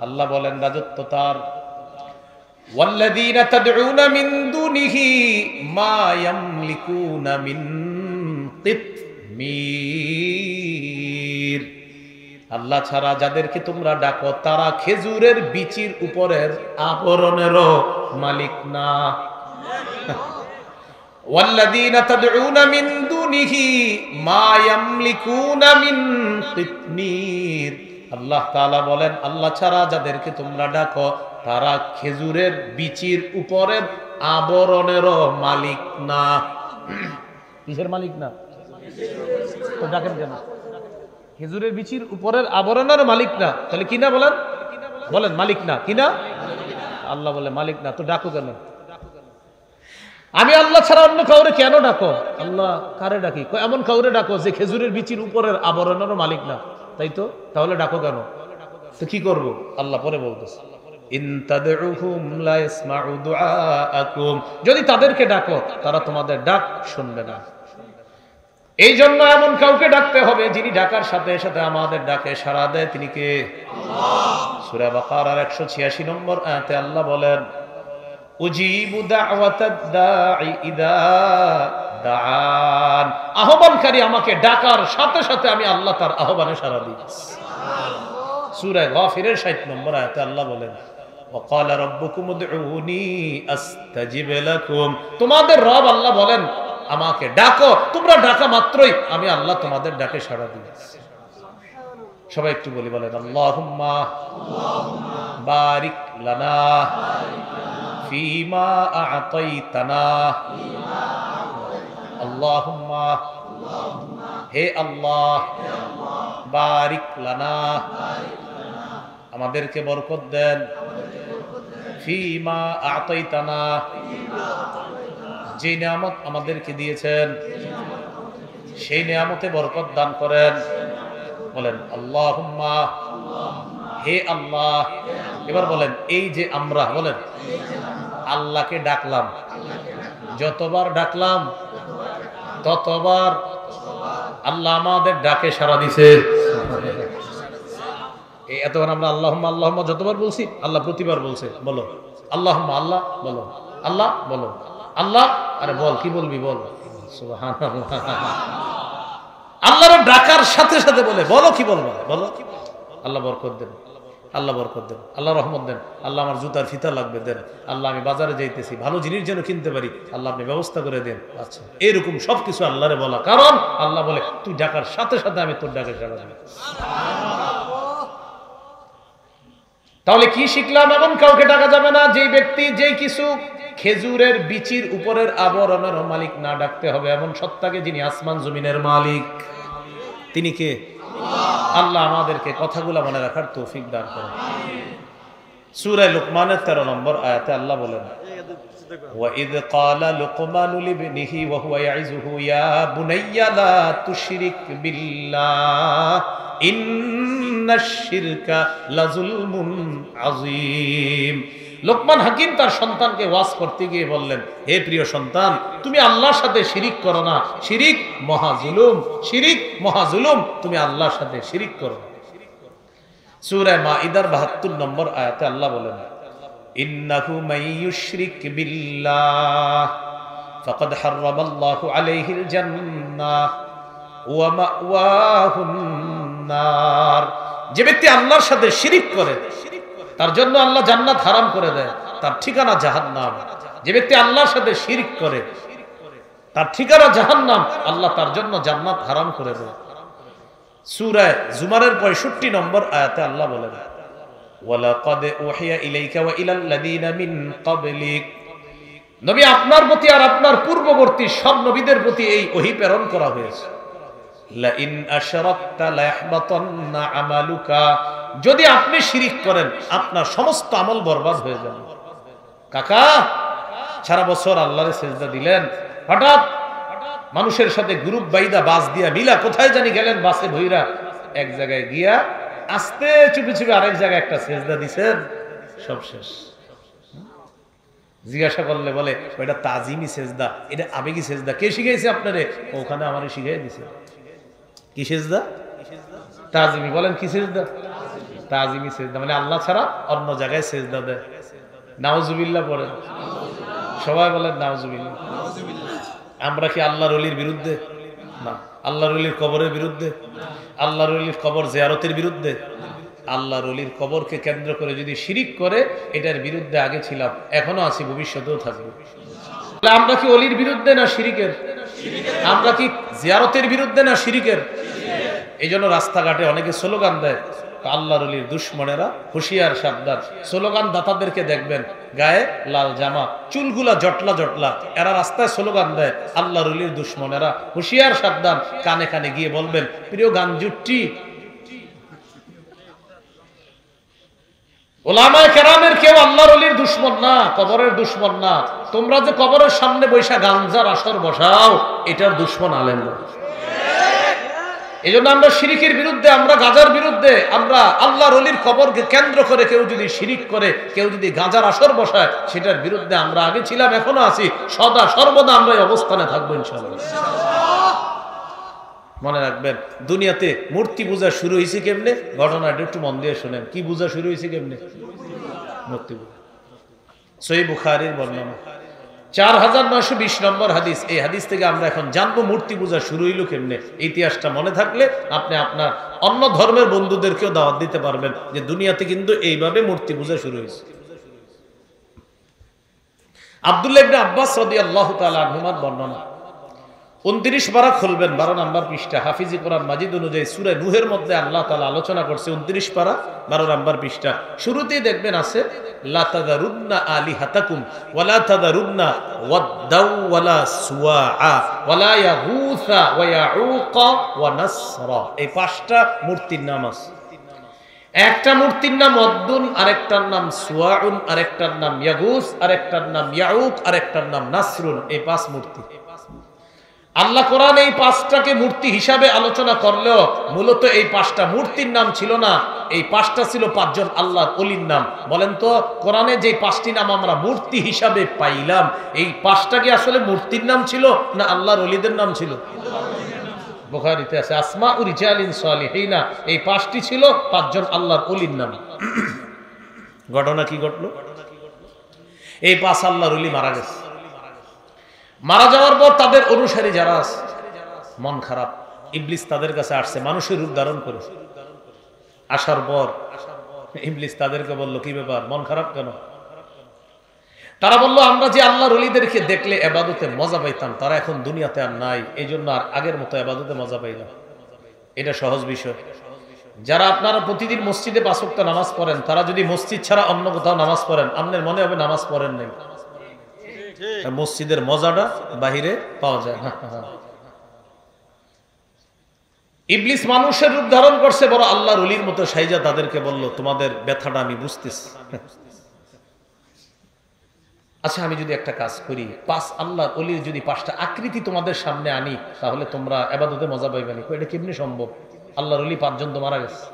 আল্লাহ বলেন রাজত্ব তার। ওয়াল্লাযীনা তাদউনা মিন দুনিহি মা ইয়ামলিকুনা মিন কিতমির, আল্লাহ ছাড়া যাদেরকে তোমরা ডাকো তারা খেজুরের বিচির উপরের আবরণেরও মালিক না। ওয়াল্লাযীনা তাদউনা মিন দুনিহি মা ইয়ামলিকুনা মিন কিতমির, আল্লাহ তাআলা বলেন আল্লাহ ছাড়া যাদেরকে তোমরা ডাকো তারা খেজুরের বিচির উপরের আবরণেরও মালিক না। কিসের মালিক না? তো ডাকেন কেন? খেজুরের বিচির উপরের আবরণের মালিক না, তাহলে কি না? বলেন, বলেন মালিক না, কি না? আল্লাহ বলে মালিক না, তো ডাকো কেন? আমি আল্লাহ ছাড়া অন্য কাউরে কেন ডাকো? আল্লাহ কারে ডাকি? এমন কাউরে ডাকো যে খেজুরের বিচির উপরের আবরণের মালিক না, তাই তো? তাহলে ডাকো কেন? তো কি করব? আল্লাহ পরে বলতেছে, ইন তাদউহুম লা ইসমাউ দুআআকুম, যদি তাদেরকে ডাকো তারা তোমাদের ডাক শুনবে না। এই জন্য এমন কাউকে ডাকতে হবে যিনি ডাকার সাথে সাথে আমাদের ডাকে সাড়া দেয়। তিনি কে? আল্লাহ। সূরা বাকারার 186 নম্বর আয়াতে আল্লাহ বলেন, উজিবু দাওয়াতাদ দাঈ ইযা দাআন, আহ্বানকারী আমাকে ডাকার সাথে সাথে আমি আল্লাহ তার আহ্বানে সাড়া দিই। সূরা গাফিরের 60 নম্বর আয়াতে আল্লাহ বলেন, وقال ربكم ادعوني استجب لكم, তোমাদের রব আল্লাহ বলেন আমাকে ডাকো, তোমরা ডাকা মাত্রই আমি আল্লাহ তোমাদের ডাকে সাড়া দিই। সবাই একটু বলি, বলেন আল্লাহুম্মা বারিক লানা ফিমা আ'তাইতানা, আল্লাহুম্মা, হে আল্লাহ, বারিক লানা, আমাদেরকে বরকত দেন, ফিমা আ'তাইতানা, যে নিয়ামত আমাদেরকে দিয়েছেন সেই নিয়ামতে বরকত দান করেন। বলেন আল্লাহুম্মা, হে আল্লাহ। এবার বলেন এই যে আমরা, বলেন আল্লাহকে ডাকলাম, যতবার ডাকলাম ততবার আল্লাহ আমাদের ডাকে সাড়া দিছে। এই এতবার আমরা আল্লাহুম্মা আল্লাহুম্মা যতবার বলছি আল্লাহ প্রতিবার বলছে, বলো আল্লাহুম্মা, আল্লাহ বলো, আল্লাহ বলো, আল্লাহ, আরে বল, কি বলবি বল, সুবহানাল্লাহ। আল্লাহর ডাকার সাথে সাথে বলে বলো, কি বলবো বলো, আল্লাহ বরকত দেন, আল্লাহ বরকত দেন, আল্লাহ রহমত দেন, আল্লাহ আমার জুতার ফিতা লাগবে দেন, আল্লাহ আমি বাজারে যাইতেছি ভালো জিনিস যেন কিনতে পারি, আল্লাহ আপনি ব্যবস্থা করে দেন। আচ্ছা, এরকম সবকিছু আল্লাহরে বলা, কারণ আল্লাহ বলে তুই ডাকার সাথে সাথে আমি তোর ডাকে সাড়া দেব। তাহলে কি শিখলাম? এমন কাউকে ডাকা যাবে না যেই ব্যক্তি, যেই কিছু খেজুরের বিচির উপরের আবরণের মালিক না ডাকতে হবে এমন সত্তাকে, যিনি আসমান জমিনের মালিক। তিনি কে? আল্লাহ। আমাদেরকে কথাগুলো মনে রাখার তৌফিক দান করেন। সূরা লুকমানের 13 নম্বর আয়াতে আল্লাহ বলেন, وَإِذْ قَالَ لُقْمَانُ لِابْنِهِ وَهُوَ يَعِظُهُ يَا بُنَيَّ لَا تُشْرِكْ بِاللَّهِ إِنَّ الشِّرْكَ لَظُلْمٌ عَظِيمٌ। লোকমান হাকিম তার সন্তানকে ওয়াজ করতে গিয়ে বললেন, হে প্রিয় সন্তান, তুমি আল্লাহর সাথে শিরিক করো না, শিরিক মহাজুলুম, শিরিক মহাজুলুম, তুমি আল্লাহর সাথে শিরিক করো না। সূরা মাইদার 72 নম্বর আয়াতে আল্লাহ বলেন, ইন্নাহু মাইয়ুশরিক বিল্লাহ ফাকাদ হারামাল্লাহু আলাইহিল জান্নাহ ওয়া মাওয়াহুন নার। যে ব্যক্তি আল্লাহর সাথে শিরিক করে তার জন্য আল্লাহ জান্নাত হারাম করে দেয়, তার ঠিকানা জাহান্নাম। যে ব্যক্তি আল্লাহর সাথে শিরিক করে তার ঠিকানা জাহান্নাম, আল্লাহ তার জন্য জান্নাত হারাম করে দেয়। সূরা জুমারের 65 নম্বর আয়াতে আল্লাহ বলেন, ওয়ালাকাদ উহিয়া ইলাইকা ওয়া ইলাল লাযিনা মিন ক্বাবলিক, নবী আপনার প্রতি আর আপনার পূর্ববর্তী সব নবীদের প্রতি এই ওহী প্রেরণ করা হয়েছে, লা ইন আশরাকতা লা ইয়াহবাতান্না আমালুকা, যদি আপনি শিরিক করেন আপনার সমস্ত আমল বরবাদ হয়ে যাবে। কাকা সারা বছর আল্লাহরে সিজদা দিলেন, হঠাৎ মানুষের সাথে গ্রুপ বাইদা বাস দিয়া মিলা কোথায় জানি গেলেন, বাসে ভইরা এক জায়গায় গিয়া আস্তে চুপি চুপি আরেক জায়গায় একটা সিজদা দিছেন, সব শেষ। জিজ্ঞাসা করলে বলে ওইটা তাজিমি সিজদা, এটা আবেগী সিজদা। কে শিখাইছে আপনারে? ওখানে আমারে শিখাই দিছে। কি সিজদা? তাজিমি। বলেন কি সিজদা? তাজিমি সিজদা, মানে আল্লাহ ছাড়া অন্য জায়গায় সিজদা দেয়। নাউজুবিল্লাহ পড়েন, সবাই বলেন নাউজুবিল্লাহ। আমরা কি আল্লাহর ওলির বিরুদ্ধে? না। আল্লাহর ওলির কবরের বিরুদ্ধে? আল্লাহর ওলির কবর জিয়ারতের বিরুদ্ধে? আল্লাহর ওলির কবরকে কেন্দ্র করে যদি শিরিক করে, এটার বিরুদ্ধে আগে ছিলাম, এখনো আছি, ভবিষ্যতেও থাকবো। আমরা কি ওলির বিরুদ্ধে না শিরিকের? আমরা কি জিয়ারতের বিরুদ্ধে না শিরিকের? এই জন্য রাস্তাঘাটে অনেকে স্লোগান দেয়, আল্লাহর ওলির দুশ্মনেরা হুঁশিয়ার সাবধান। স্লোগান দাতাদেরকে দেখবেন গায়ে লাল জামা, চুলগুলা জটলা জটলা, এরা রাস্তায় স্লোগান দেয় আল্লাহর ওলির দুশ্মনেরা হুঁশিয়ার সাবধান। কানে কানে গিয়ে বলবেন, প্রিয় গানজুট্টি, ওলামায়ে কেরামের কেউ আল্লাহর ওলির দুশ্মন না, কবরের দুশ্মন না। তোমরা যে কবরের সামনে বৈশা গাঞ্জার আসর বসাও, এটার দুশ্মন আলেমরা। এই জন্য আমরা শিরিকের বিরুদ্ধে, আমরা গাঁজার বিরুদ্ধে। আমরা আল্লাহর ওলির কবরকে কেন্দ্র করে কেউ যদি শিরিক করে, কেউ যদি গাঁজার আসর বসায়, সেটার বিরুদ্ধে আমরা আগে ছিলাম, এখনো আছি, সদা সর্বদা আমরা এই অবস্থানে থাকবো ইনশাআল্লাহ। মনে রাখবেন, দুনিয়াতে মূর্তি পূজা শুরু হয়েছে কেমনে? ঘটনাটা একটু মন দিয়ে শোনেন। কি পূজা শুরু হয়েছে কেমনে? মূর্তি পূজা। সহিহ বুখারীর বর্ণনা, 4920 নম্বর হাদিস। এই হাদিস থেকে আমরা এখন জানবো মূর্তি পূজা শুরু হইল কেমনে। ইতিহাসটা মনে থাকলে আপনি আপনার অন্য ধর্মের বন্ধুদেরকেও দাওয়াত দিতে পারবেন যে দুনিয়াতে কিন্তু এইভাবে মূর্তি পূজা শুরু হয়েছে। আব্দুল্লাহ ইবনে আব্বাস রাদিয়াল্লাহু তাআলা আনহুমার বর্ণনা, 29 পারা খুলবেন, 12 নম্বর পৃষ্ঠা। হাফিজি কোরআন মাজিদ অনুযায়ী সূরা নূহের মধ্যে আল্লাহ তাআলা আলোচনা করছে 29 পারা 12 নম্বর পৃষ্ঠা। শুরুতেই দেখবেন আছে লা তাযারুন্না আলিহাতাকুম ওয়ালা তাযারুন্না ওয়াদ্দাউ ওয়ালা সুওয়া ওয়ালা ইয়াগুসা ওয়া ইয়াউকা ওয়া নাসরা। এই 5টা মূর্তির নাম আছে। একটা মূর্তির নাম ওয়াদ্দুন, আরেকটার নাম সুওয়াউন, আরেকটার নাম ইয়াগুস, আরেকটার নাম ইয়াউক, আরেকটার নাম নাসরুন। এই 5 মূর্তি আল্লাহ কোরআন এই 5টাকে মূর্তি হিসাবে আলোচনা করলেও মূলত এই 5টা মূর্তির নাম ছিল না। এই 5টা ছিল 5 জন আল্লাহর ওলির নাম। বলেন তো কোরআনে যে 5টি নাম আমরা মূর্তি হিসাবে পাইলাম, এই 5টা কি আসলে মূর্তির নাম ছিল না আল্লাহর ওলিদের নাম ছিল? বুখারীতে আছে আসমাউ রিজালিন সালিহিনা। এই 5টি ছিল 5 জন আল্লাহর ওলির নাম। ঘটনা কি ঘটলো? এই 5 আল্লাহর ওলি মারা গেছে। মারা যাওয়ার পর তাদের অনুসারী যারা আছে মন খারাপ, ইবলিস তাদের কাছে আসছে মানুষের রূপ ধারণ করে। আসার পর ইবলিস তাদেরকে বলল, কি ব্যাপার, মন খারাপ কেন? তারা বলল, আমরা যে আল্লাহর ওলিদেরকে দেখলে ইবাদতে মজা পাইতাম, তারা এখন দুনিয়াতে আর নাই, এই জন্য আর আগের মতো ইবাদতে মজা পাই না। এটা সহজ বিষয়। যারা আপনারা প্রতিদিন মসজিদে 5 ওয়াক্ত নামাজ পড়েন, তারা যদি মসজিদ ছাড়া অন্য কোথাও নামাজ পড়েন, আপনার মনে হবে নামাজ পড়েন নাই। মসজিদের মজাটা বাহিরে পাওয়া যায় না। ইবলিস মানুষের রূপ ধারণ করছে, বড় আল্লাহর ওলির মতো সাইজা তাদেরকে বলল, তোমাদের ব্যথাটা আমি বুঝতেছি। আচ্ছা, আমি যদি একটা কাজ করি, 5 আল্লাহর ওলির যদি 5টা আকৃতি তোমাদের সামনে আনি, তাহলে তোমরা ইবাদতে মজা পাইবে না। এটা কেমনে সম্ভব? আল্লাহর ওলি 5 জন তো মারা গেছে।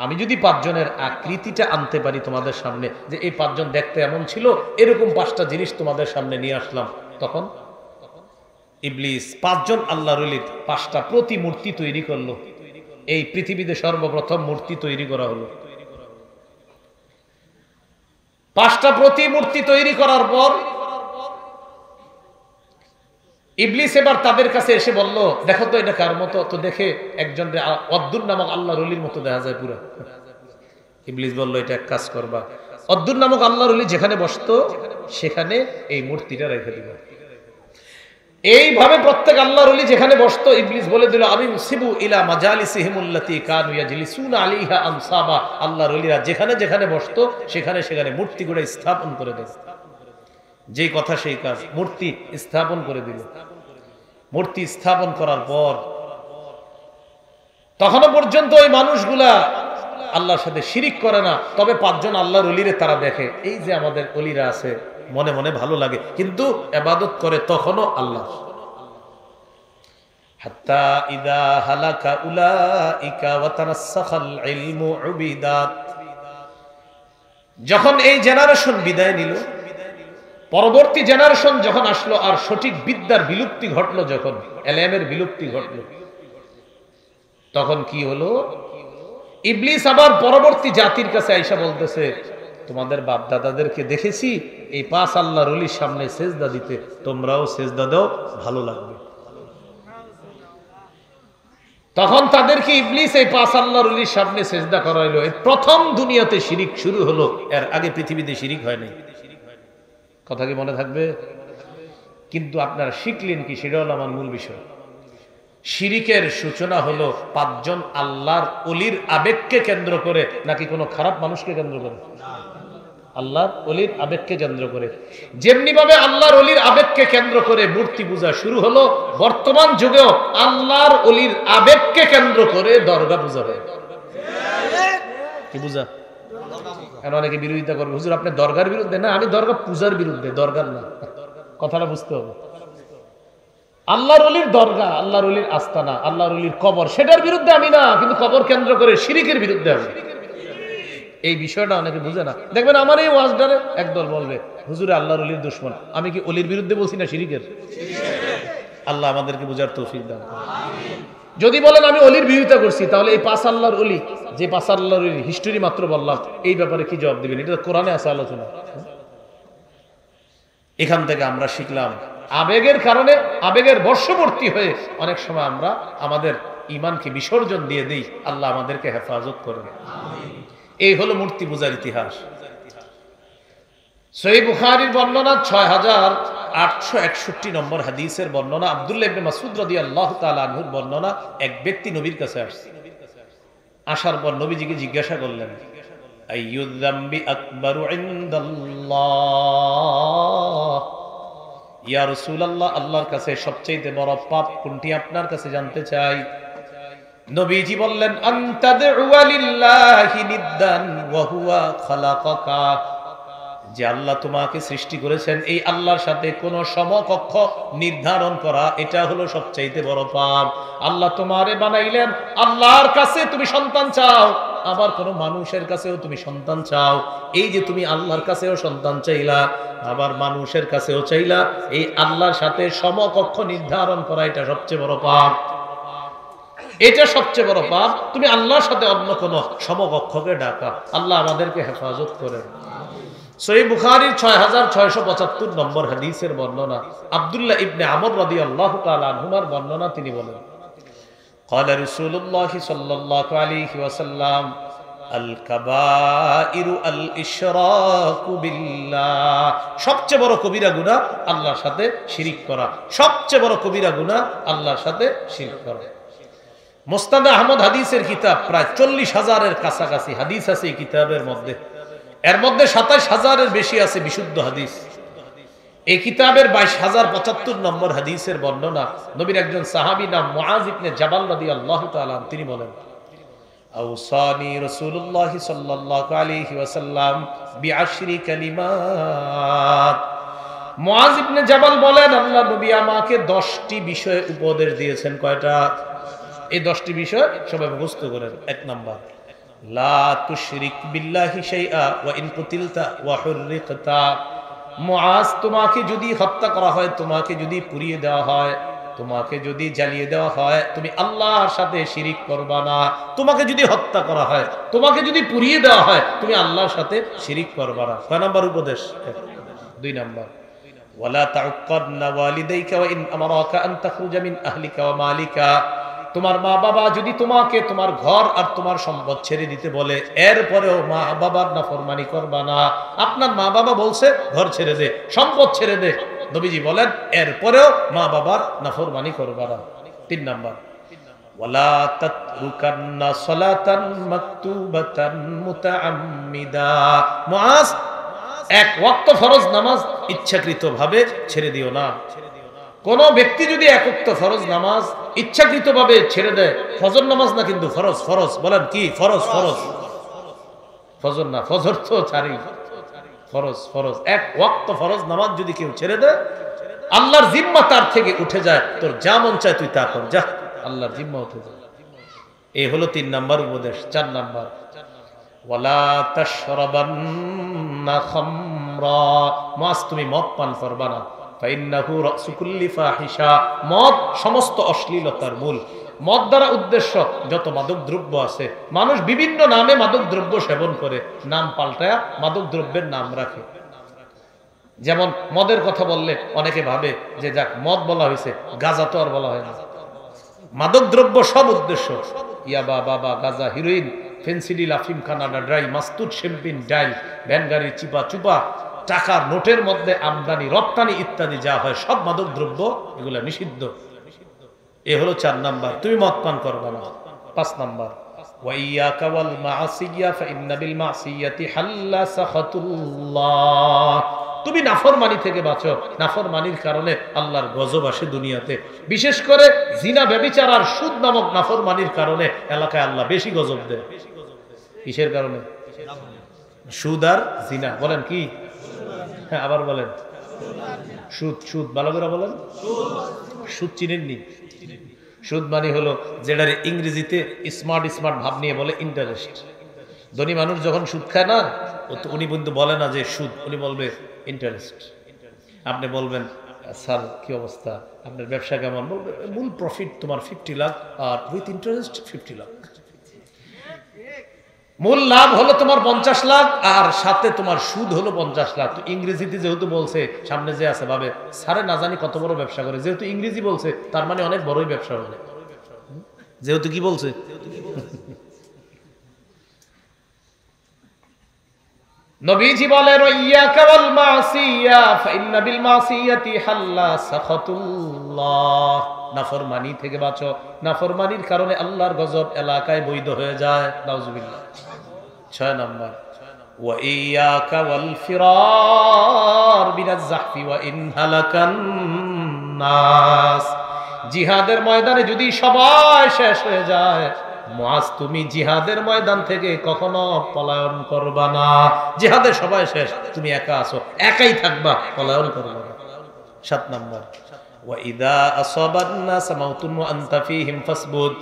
আমি যদি 5 জনের আকৃতিটা আনতে পারি তোমাদের সামনে, যে এই 5 জন দেখতে এমন ছিল, এরকম 5টা জিনিস তোমাদের সামনে নিয়ে আসলাম, তখন ইবলিস 5 জন আল্লাহর ওলির 5টা প্রতিমূর্তি তৈরি করলো। এই পৃথিবীতে সর্বপ্রথম মূর্তি তৈরি করা হলো। 5টা প্রতিমূর্তি তৈরি করার পর ইবলিস এবার তাদের কাছে এসে বলল, দেখো তো এটা কার মতো? তো দেখে একজন ওয়াদ্দুন নামক আল্লাহর ওলির মতো দেখা যায় পুরো। ইবলিস বলল, এটা এক কাজ করবা, ওয়াদ্দুন নামক আল্লাহর ওলি যেখানে বসতো সেখানে এই মূর্তিটা রেখে দিবা। এইভাবে প্রত্যেক আল্লাহর ওলি যেখানে বসতো, ইবলিস বলে দিল, আমি উসিবু ইলা মাজালিসিহিমুল্লাতী কানু ইয়াজলিসুনা আলাইহা আনসাবা। আল্লাহর ওলিরা যেখানে যেখানে বসতো সেখানে সেখানে মূর্তিগুলো স্থাপন করে দেয়। যেই কথা সেই কাজ, মূর্তি স্থাপন করে দিল। মূর্তি স্থাপন করার পর তখনও পর্যন্ত ওই মানুষগুলা আল্লাহর সাথে শিরিক করে না, তবে 5 জন আল্লাহর ওলিরে তারা দেখে, এই যে আমাদের ওলিরা আছে, মনে মনে ভালো লাগে, কিন্তু ইবাদত করে তখনও আল্লাহ। হাত্তা ইদা হালাকা উলাইকা ওয়া তানাসসাখাল ইলমু উবিদাত। যখন এই জেনারেশন বিদায় নিল, পরবর্তী জেনারেশন যখন আসলো, আর সঠিক বিদ্যার বিলুপ্তি ঘটলো, যখন এলেমের বিলুপ্তি ঘটলো, তখন কি হলো? ইবলিস আবার পরবর্তী জাতির কাছে আইসা বলতেছে, তোমাদের বাপ দাদাদেরকে দেখেছি এই 5 আল্লাহর ওলির সামনে সেজদা দিতে, তোমরাও সেজদা দাও, ভালো লাগবে। তখন তাদেরকে ইবলিস এই 5 আল্লাহর ওলির সামনে সেজদা করাইলো। এই প্রথম দুনিয়াতে শিরিক শুরু হলো, এর আগে পৃথিবীতে শিরিক হয় নাই। কথা কি মনে থাকবে? কিন্তু আপনারা শিখলেন কি, সেটা হলো আমার মূল বিষয়। শিরিকের সূচনা হলো 5 জন আল্লাহর ওলির আবেগকে কেন্দ্র করে, নাকি কোনো খারাপ মানুষকে কেন্দ্র করে? আল্লাহর ওলির আবেগকে কেন্দ্র করে। যেমনি ভাবে আল্লাহর ওলির আবেগকে কেন্দ্র করে মূর্তি পূজা শুরু হলো, বর্তমান যুগেও আল্লাহর ওলির আবেগকে কেন্দ্র করে দরগা পূজা হয়। কি পূজা? এখন অনেকে বিরোধিতা করবে, হুজুর আপনি দরগার বিরুদ্ধে। না, আমি দরগা পূজার বিরুদ্ধে, দরগার না। কথাটা বুঝতে হবে। আল্লাহর ওলির দরগা, আল্লাহর ওলির আস্তানা, আল্লাহর ওলির কবর, সেটার বিরুদ্ধে আমি না, কিন্তু কবর কেন্দ্র করে শিরিকের বিরুদ্ধে আমি। এই বিষয়টা অনেকে বুঝে না। দেখবেন আমার এই ওয়াজটারে একদল বলবে, হুজুরে আল্লাহর ওলির দুশমন। আমি কি ওলির বিরুদ্ধে বলছি না শিরিকের? আল্লাহ আমাদেরকে বুঝার তৌফিক দান। যদি বলেন আমি ওলির বিরোধিতা করছি, তাহলে এই 5 আল্লাহর ওলি, যে 5 আল্লাহর ওলির হিস্টোরি মাত্র বললাম, এই ব্যাপারে কি জবাব দিবেন? এটা কোরআনে আছে আলোচনা। এখান থেকে আমরা শিখলাম আবেগের কারণে, আবেগের বশবর্তী হয়ে অনেক সময় আমরা আমাদের ঈমানকে বিসর্জন দিয়ে দিই। আল্লাহ আমাদেরকে হেফাজত করবে। এই হলো মূর্তি পূজার ইতিহাস। সহিহ বুখারীর বর্ণনা 6861 নম্বর হাদিসের বর্ণনা, আব্দুল্লাহ ইবনে মাসউদ রাদিয়াল্লাহু তাআলা আনহুর বর্ণনা। এক ব্যক্তি নবীর কাছে আসছে, আসার পর নবীজিকে জিজ্ঞাসা করলেন, আইয়ুয যামবি আকবারু ইনদাল্লাহ, ইয়া রাসূলুল্লাহ, আল্লাহর কাছে সবচেয়ে বড় পাপ কোনটি আপনার কাছে জানতে চাই। নবীজি বললেন, আনতাদউ লিল্লাহি নিদ্দান ওয়া হুয়া খালাকাকা, যে আল্লাহ তোমাকে সৃষ্টি করেছেন এই আল্লাহর সাথে কোন সমকক্ষ নির্ধারণ করা, এটা হলো সবচাইতে বড় পাপ। আল্লাহ তোমারে বানাইলেন, আল্লাহর কাছে তুমি সন্তান চাও, আবার কোন মানুষের কাছেও তুমি সন্তান চাও। এই যে তুমি আল্লাহর কাছেও সন্তান চাইলা, আবার মানুষের কাছেও চাইলা, এই আল্লাহর সাথে সমকক্ষ নির্ধারণ করা, এটা সবচেয়ে বড় পাপ। এটা সবচেয়ে বড় পাপ। তুমি আল্লাহর সাথে অন্য কোন সমকক্ষকে ডাকা। আল্লাহ আমাদেরকে হেফাজত করেন। সহিহ বুখারীর 6675 নম্বর হাদিসের বর্ণনা, আব্দুল্লাহ ইবনে আমর রাদিয়াল্লাহু তাআলা আনহুমার বর্ণনা। তিনি বলেন, ক্বালা রাসূলুল্লাহ সাল্লাল্লাহু আলাইহি ওয়াসাল্লাম, আল কাবাইরু আল ইশরাকু বিল্লাহ, সবচেয়ে বড় কবিরা গুনাহ আল্লাহর সাথে শিরিক করা। সবচেয়ে বড় কবিরা গুনাহ আল্লাহর সাথে শিরিক করা। মুসনাদ আহমদ হাদিসের কিতাব, প্রায় 40,000-এর কাছাকাছি হাদিস আছে এই কিতাবের মধ্যে। এর মধ্যে 27,000-এর বেশি আছে বিশুদ্ধ হাদিস। এই কিতাবের 22,075 নম্বর হাদিসের বর্ণনা, নবীর একজন সাহাবী নাম মুআজ ইবনে জাবাল রাদিয়াল্লাহু তাআলা, তিনি বলেন, আওসানি রাসূলুল্লাহ সাল্লাল্লাহু আলাইহি ওয়াসাল্লাম বিআশরি কালিমাত। মুআজ ইবনে জাবাল বলেন, আল্লাহ নবী আমাকে 10টি বিষয়ে উপদেশ দিয়েছেন। কয়টা? এই 10টি বিষয় সবাই মুখস্থ করেন। 1 নাম্বার, লা তুশরিক বিল্লাহি শাইআ ওয়া ইন কুতিলতা ওয়া হুররিকতা। মুআজ, তোমাকে যদি হত্যা করা হয়, তোমাকে যদি পুড়িয়ে দেওয়া হয়, তোমাকে যদি জ্বালিয়ে দেওয়া হয়, তুমি আল্লাহর সাথে শিরিক করবা না। তোমাকে যদি হত্যা করা হয়, তোমাকে যদি পুড়িয়ে দেওয়া হয়, তুমি আল্লাহর সাথে শিরিক করবা না। কয় নাম্বার উপদেশ? 2 নাম্বার, ওয়ালা তাউক্কাদনা ওয়ালিদাইকা ওয়া ইন আমারাকা আন তাখরুজা মিন আহলিকা ওয়া মালিকা। তোমার মা বাবা যদি তোমাকে তোমার ঘর আর তোমার সম্পদ ছেড়ে দিতে বলে, এরপরেও মা বাবার নাফরমানি করবা না। আপনার মা বাবা বলছে ঘর ছেড়ে দে, সম্পদ ছেড়ে দে, নবীজি বলেন এরপরেও মা বাবার নাফরমানি করবা না। 3 নাম্বার, ওয়ালা তাতরুকান্না সালাতান মাকতুবাতান মুতাআম্মিদা। মুআজ, এক ওয়াক্ত ফরজ নামাজ ইচ্ছাকৃতভাবে ছেড়ে দিও না। কোন ব্যক্তি যদি এক ওয়াক্ত ফরজ নামাজ ইচ্ছাকৃতভাবে ছেড়ে দেয়, ফজর নামাজ না কিন্তু ফরজ, ফরজ বলেন কি? ফরজ, ফরজ, ফজর না, ফজর তো ছাড়ি, ফরজ, ফরজ। এক ওয়াক্ত ফরজ নামাজ যদি কেউ ছেড়ে দেয়, আল্লাহর জিম্মা তার থেকে উঠে যায়। তোর যা মন চায় তুই তা কর, যা, আল্লাহর জিম্মা উঠে যায়। এই হলো 3 নাম্বার উপদেশ। 4 নাম্বার, ওয়ালা তাশরাবান্না খামরা। মাস, তুমি মদ পান করবা না। ফাইন্নাহু রাসু কুল্লি ফাহিশা। মদ সমস্ত অশ্লীলতার মূল। মদ দ্বারা উদ্দেশ্য যত মাদক দ্রব্য আছে, মানুষ বিভিন্ন নামে মাদক দ্রব্য সেবন করে, নাম পাল্টায়া মাদক দ্রব্যের নাম রাখে। যেমন মদের কথা বললে অনেকে ভাবে যে যাক মদ বলা হয়েছে, গাঁজা তো আর বলা হয় না। মাদক দ্রব্য সব উদ্দেশ্য, ইয়াবা, বাবা, গাঁজা, হিরোইন, ফেন্সিডিল, আফিম, কানাডা ড্রাই, মাস্তুদ, শ্যাম্পেন, ডাইল, ভ্যান গাড়ি, চিপা চুপা, টাকার নোটের মধ্যে আমদানি রপ্তানি ইত্যাদি যা হয় সব মাদক দ্রব্য, এগুলা নিষিদ্ধ। এ হলো 4 নাম্বার, তুমি মদ পান করবে না। 5 নাম্বার, ওয়াইয়াকা ওয়াল মাসিয়া ফাইন্না বিল মাসিয়াতি হাল্লা সাখাতুল্লাহ। তুমি নাফরমানি থেকে বাঁচো। নাফরমানির কারণে আল্লাহর গজব আসে দুনিয়াতে। বিশেষ করে জিনা, ব্যভিচার আর সুদ নামক নাফরমানির কারণে এলাকায় আল্লাহ বেশি গজব দেয়। কিসের কারণে? সুদ আর জিনা। বলেন কি? হ্যাঁ, আবার বলেন। সুদ, সুদ ভালো করে বলেন। সুদ চিনেননি? সুদ মানে হলো যেটার ইংরেজিতে স্মার্ট স্মার্ট ভাব নিয়ে বলে ইন্টারেস্ট। ধনী মানুষ যখন সুদ খায় না, উনি কিন্তু বলে না যে সুদ, উনি বলবে ইন্টারেস্ট। আপনি বলবেন, স্যার কি অবস্থা, আপনার ব্যবসা কেমন? বলবে মূল প্রফিট তোমার 50 লাখ আর উইথ ইন্টারেস্ট 50 লাখ। মূল লাভ হলো তোমার 50 লাখ, আর সাথে তোমার সুদ হলো 50 লাখ। তো ইংরেজিতে যেহেতু বলছে, সামনে যে আছে ভাবে সারে না জানি কত বড় ব্যবসা করে, যেহেতু ইংরেজি বলছে তার মানে অনেক বড়ই ব্যবসা হবে, যেহেতু কি বলছে। নবীজি বলেন ইয়াকা ওয়াল মাসিয়া ফাইন্না বিল মাসিয়াতি হাল্লা সাখাতুল্লাহ, নাফরমানি থেকে বাঁচো, নাফরমানির কারণে আল্লাহর গজব এলাকায় বৈধ হয়ে যায়। নাউজুবিল্লাহ। 6 নাম্বার ওয়া ইয়াকা ওয়াল ফিরার বিনাজ জাহফি ওয়া ইন হালাকান নাস, জিহাদের ময়দানে যদি সবাই শেষ হয়ে যায়, মুআজ তুমি জিহাদের ময়দান থেকে কখনো পলায়ন করবা না। জিহাদের সবাই শেষ, তুমি একা আছো, একাই থাকবা, পলায়ন করবা না। 7 নাম্বার ওয়া ইদা আসাবান নাস মাউতুন ওয়া আনতা ফীহিম ফাসবুত,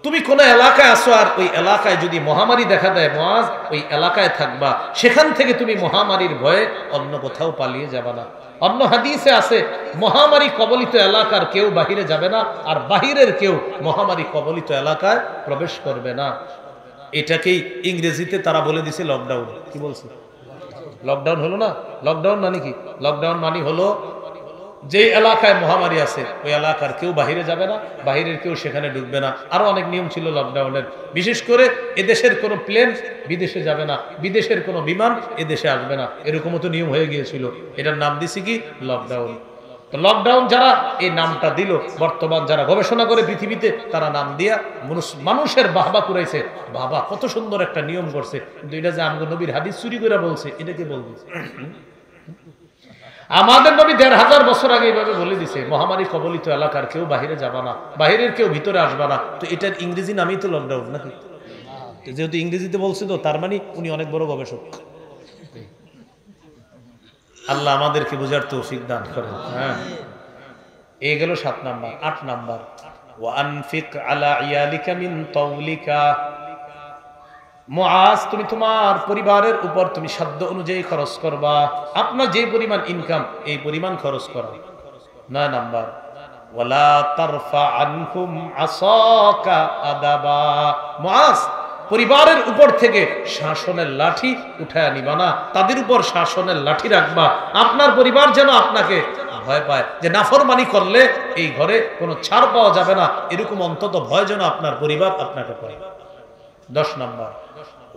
তুমি কোন এলাকায় আছো আর ওই এলাকায় যদি মহামারী দেখা দেয়, মুআজ ওই এলাকায় থাকবা, সেখান থেকে তুমি মহামারীর ভয়ে অন্য কোথাও পালিয়ে যাবা না। অন্য হাদিসে আছে মহামারী কবলিত এলাকার কেউ বাহিরে যাবে না, আর বাহিরের কেউ মহামারী কবলিত এলাকায় প্রবেশ করবে না। এটাকেই ইংরেজিতে তারা বলে দিছে লকডাউন। কি বলছে? লকডাউন হলো না? লকডাউন মানে কি? লকডাউন মানে হলো যে এলাকায় মহামারী আছে ওই এলাকার কেউ বাহিরে যাবে না, বাহিরের কেউ সেখানে ঢুকবে না। আরো অনেক নিয়ম ছিল লকডাউনের, বিশেষ করে এদেশের কোনো প্লেন বিদেশে যাবে না, বিদেশের কোনো বিমান এদেশে আসবে না, এরকমও তো নিয়ম হয়ে গিয়েছিল। এটার নাম দিছি কি? লকডাউন। তো লকডাউন যারা এই নামটা দিল, বর্তমান যারা গবেষণা করে পৃথিবীতে, তারা নাম দিয়া মানুষের বাহবা কুড়াইছে, বাবা কত সুন্দর একটা নিয়ম করছে। কিন্তু এটা যে আমগো নবীর হাদিস চুরি করে বলছে, এটাকে বলবে। আমাদের নবী ১৫০০ বছর আগে এইভাবে বলে দিছে মহামারী কবলিত এলাকার কেউ বাহিরে যাবা না, বাহিরের কেউ ভিতরে আসবা না। তো এটার ইংরেজি নামই তো লকডাউন নাকি? যেহেতু ইংরেজিতে বলছে, তো তার মানে উনি অনেক বড় গবেষক। আল্লাহ আমাদেরকে বুঝার তৌফিক দান করেন। হ্যাঁ, এই গেল 7 নাম্বার। 8 নাম্বার ওয়া আনফিক আলা ইয়ালিকা মিন তাওলিকা, মুআজ তুমি তোমার পরিবারের উপর তুমি সাধ্য অনুযায়ী খরচ করবা, আপনার যে পরিমাণ ইনকাম এই পরিমাণ খরচ করা। 9 নাম্বার ওয়ালা তারফা আনহুম আসাকা আদাবা, মুআজ পরিবারের উপর থেকে শাসনের লাঠি উঠায় নিবা না, তাদের উপর শাসনের লাঠি রাখবা। আপনার পরিবার যেন আপনাকে ভয় পায় যে নাফরমানি করলে এই ঘরে কোনো ছাড় পাওয়া যাবে না, এরকম অন্তত ভয় যেন আপনার পরিবার আপনাকে পায়। 10 নাম্বার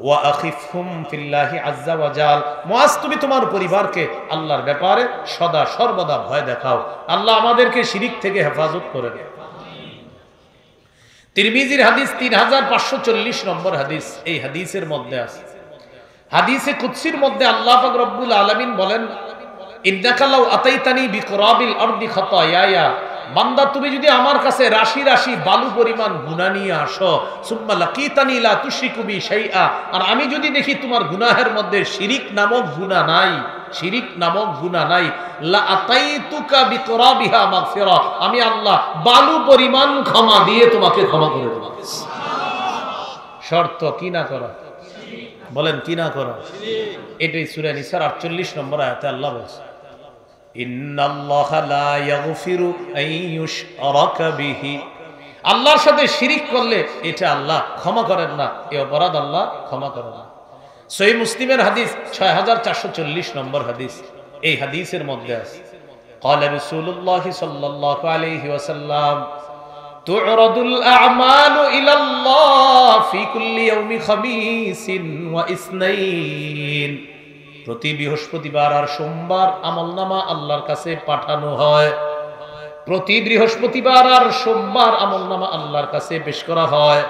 ওয়া আখিফহুম ফিল্লাহি আযজা ওয়া জাল, মুআজ তুমি তোমার পরিবারকে আল্লাহর ব্যাপারে সদা সর্বদা ভয় দেখাও। আল্লাহ আমাদেরকে শিরিক থেকে হেফাজত করে দেয়। তিরমিজির হাদিস ৩৫৪০ নম্বর হাদিস। এই হাদিসের মধ্যে আছে, হাদিসে কুদসির মধ্যে আল্লাহ পাক রব্বুল আলামিন বলেন ইন্নাকা লাউ আতাইতানি বিকুরাবিল আরদি খাতায়ায়া, বান্দা তুমি যদি আমার কাছে রাশি রাশি বালু পরিমাণ গুনাহ নিয়ে আসো, সুম্মা লাকিতানি লা তুশরিকু বি শাইআ, আর আমি যদি দেখি তোমার গুনাহের মধ্যে শিরিক নামক গুনাহ নাই, শিরিক নামক গুনাহ নাই, লা আতাইতুকা বিকুরাবিহা মাগফিরা, আমি আল্লাহ বালু পরিমাণ ক্ষমা দিয়ে তোমাকে ক্ষমা করে দেব। শর্ত কি না করা? বলেন কি না করা? এটাই সূরা নিসার ৪৮ নম্বর আয়াতে আল্লাহ বলেছে ইন্নাল্লাহা লা ইয়াগফিরু আন ইউশরাকা বিহি, আল্লাহর সাথে শিরিক করলে এটা আল্লাহ ক্ষমা করেন না, এই অপরাধ আল্লাহ ক্ষমা করেন না। সহিহ মুসলিমের হাদিস ৬৪৪০ নম্বর হাদিস। এই হাদিসের মধ্যে আছে ক্বালা রাসূলুল্লাহ সাল্লাল্লাহু আলাইহি ওয়াসাল্লাম তু'রাদুল আ'মালু ইলাল্লাহ ফি কুল্লি ইয়াউমি খামিসিন ওয়া ইসনাইন, প্রতি বৃহস্পতিবার আর সোমবার আমলনামা আল্লাহর কাছে পাঠানো হয়। প্রতি বৃহস্পতিবার আর সোমবার আমলনামা আল্লাহর কাছে পেশ করা হয়।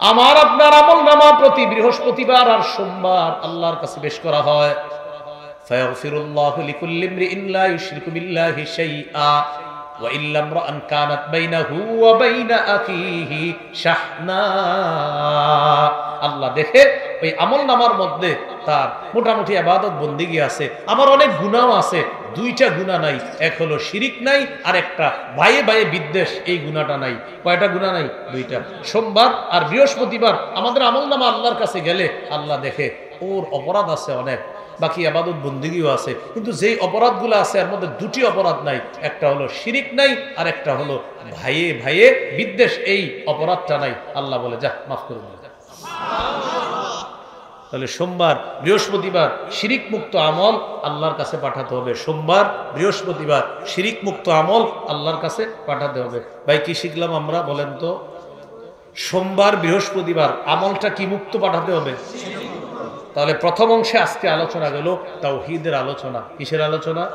আমার আপনার আমলনামা প্রতি বৃহস্পতিবার আর সোমবার আল্লাহর কাছে পেশ করা হয়। ফায়াগফিরুল্লাহু লিকুল্লি ইমরিইন লা ইউশরিকু বিল্লাহি শাইআ ওয়া ইল্লা ইমরাআন কানাত বাইনাহু ওয়া বাইনা আখিহি শাহনা, আল্লাহ দেখে ওই আমলনামার মধ্যে তার মোটামুটি ইবাদত বন্দেগী আছে, আমার অনেক গুনাহ আছে, 2টা গুনাহ নাই, এক হলো শিরিক নাই, আর একটা ভাইয়ে ভাইয়ে বিদ্বেষ, এই গুনাহটা নাই। কয়টা গুনাহ নাই? 2টা। সোমবার আর বৃহস্পতিবার আমাদের আমলনামা আল্লাহর কাছে গেলে আল্লাহ দেখে ওর অপরাধ আছে অনেক, বাকি ইবাদত বন্দেগীও আছে, কিন্তু যেই অপরাধগুলো আছে এর মধ্যে 2টি অপরাধ নাই, একটা হলো শিরিক নাই আর একটা হলো ভাইয়ে ভাইয়ে বিদ্বেষ, এই অপরাধটা নাই। আল্লাহ বলে যা মাফ করে দিন। তাহলে সোমবার বৃহস্পতিবার শিরিক মুক্ত আমল আল্লাহর কাছে পাঠাতে হবে। সোমবার বৃহস্পতিবার শিরিক মুক্ত আমল আল্লাহর কাছে পাঠাতে হবে। ভাই কি শিখলাম আমরা বলেন তো? সোমবার বৃহস্পতিবার আমলটা কি মুক্ত পাঠাতে হবে? তাহলে প্রথম অংশে আজকে আলোচনা গেল তাওহীদের আলোচনা। কিসের আলোচনা?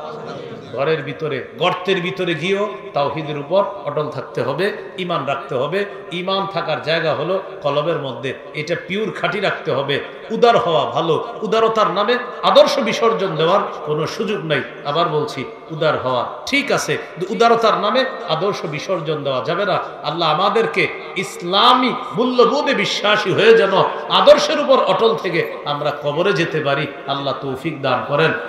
ঘরের ভিতরে, গর্তের ভিতরে গিয়েও তাওহীদের উপর অটল থাকতে হবে, ঈমান রাখতে হবে। ঈমান থাকার জায়গা হলো কলবের মধ্যে, এটা পিওর খাঁটি রাখতে হবে। উদার হওয়া ভালো, উদারতার নামে আদর্শ বিসর্জন দেওয়ার কোনো সুযোগ নাই। আবার বলছি, উদার হওয়া ঠিক আছে, উদারতার নামে আদর্শ বিসর্জন দেওয়া যাবে না। আল্লাহ আমাদেরকে ইসলামী মূল্যবোধে বিশ্বাসী হয়ে যেন আদর্শের উপর অটল থেকে আমরা কবরে যেতে পারি, আল্লাহ তৌফিক দান করেন।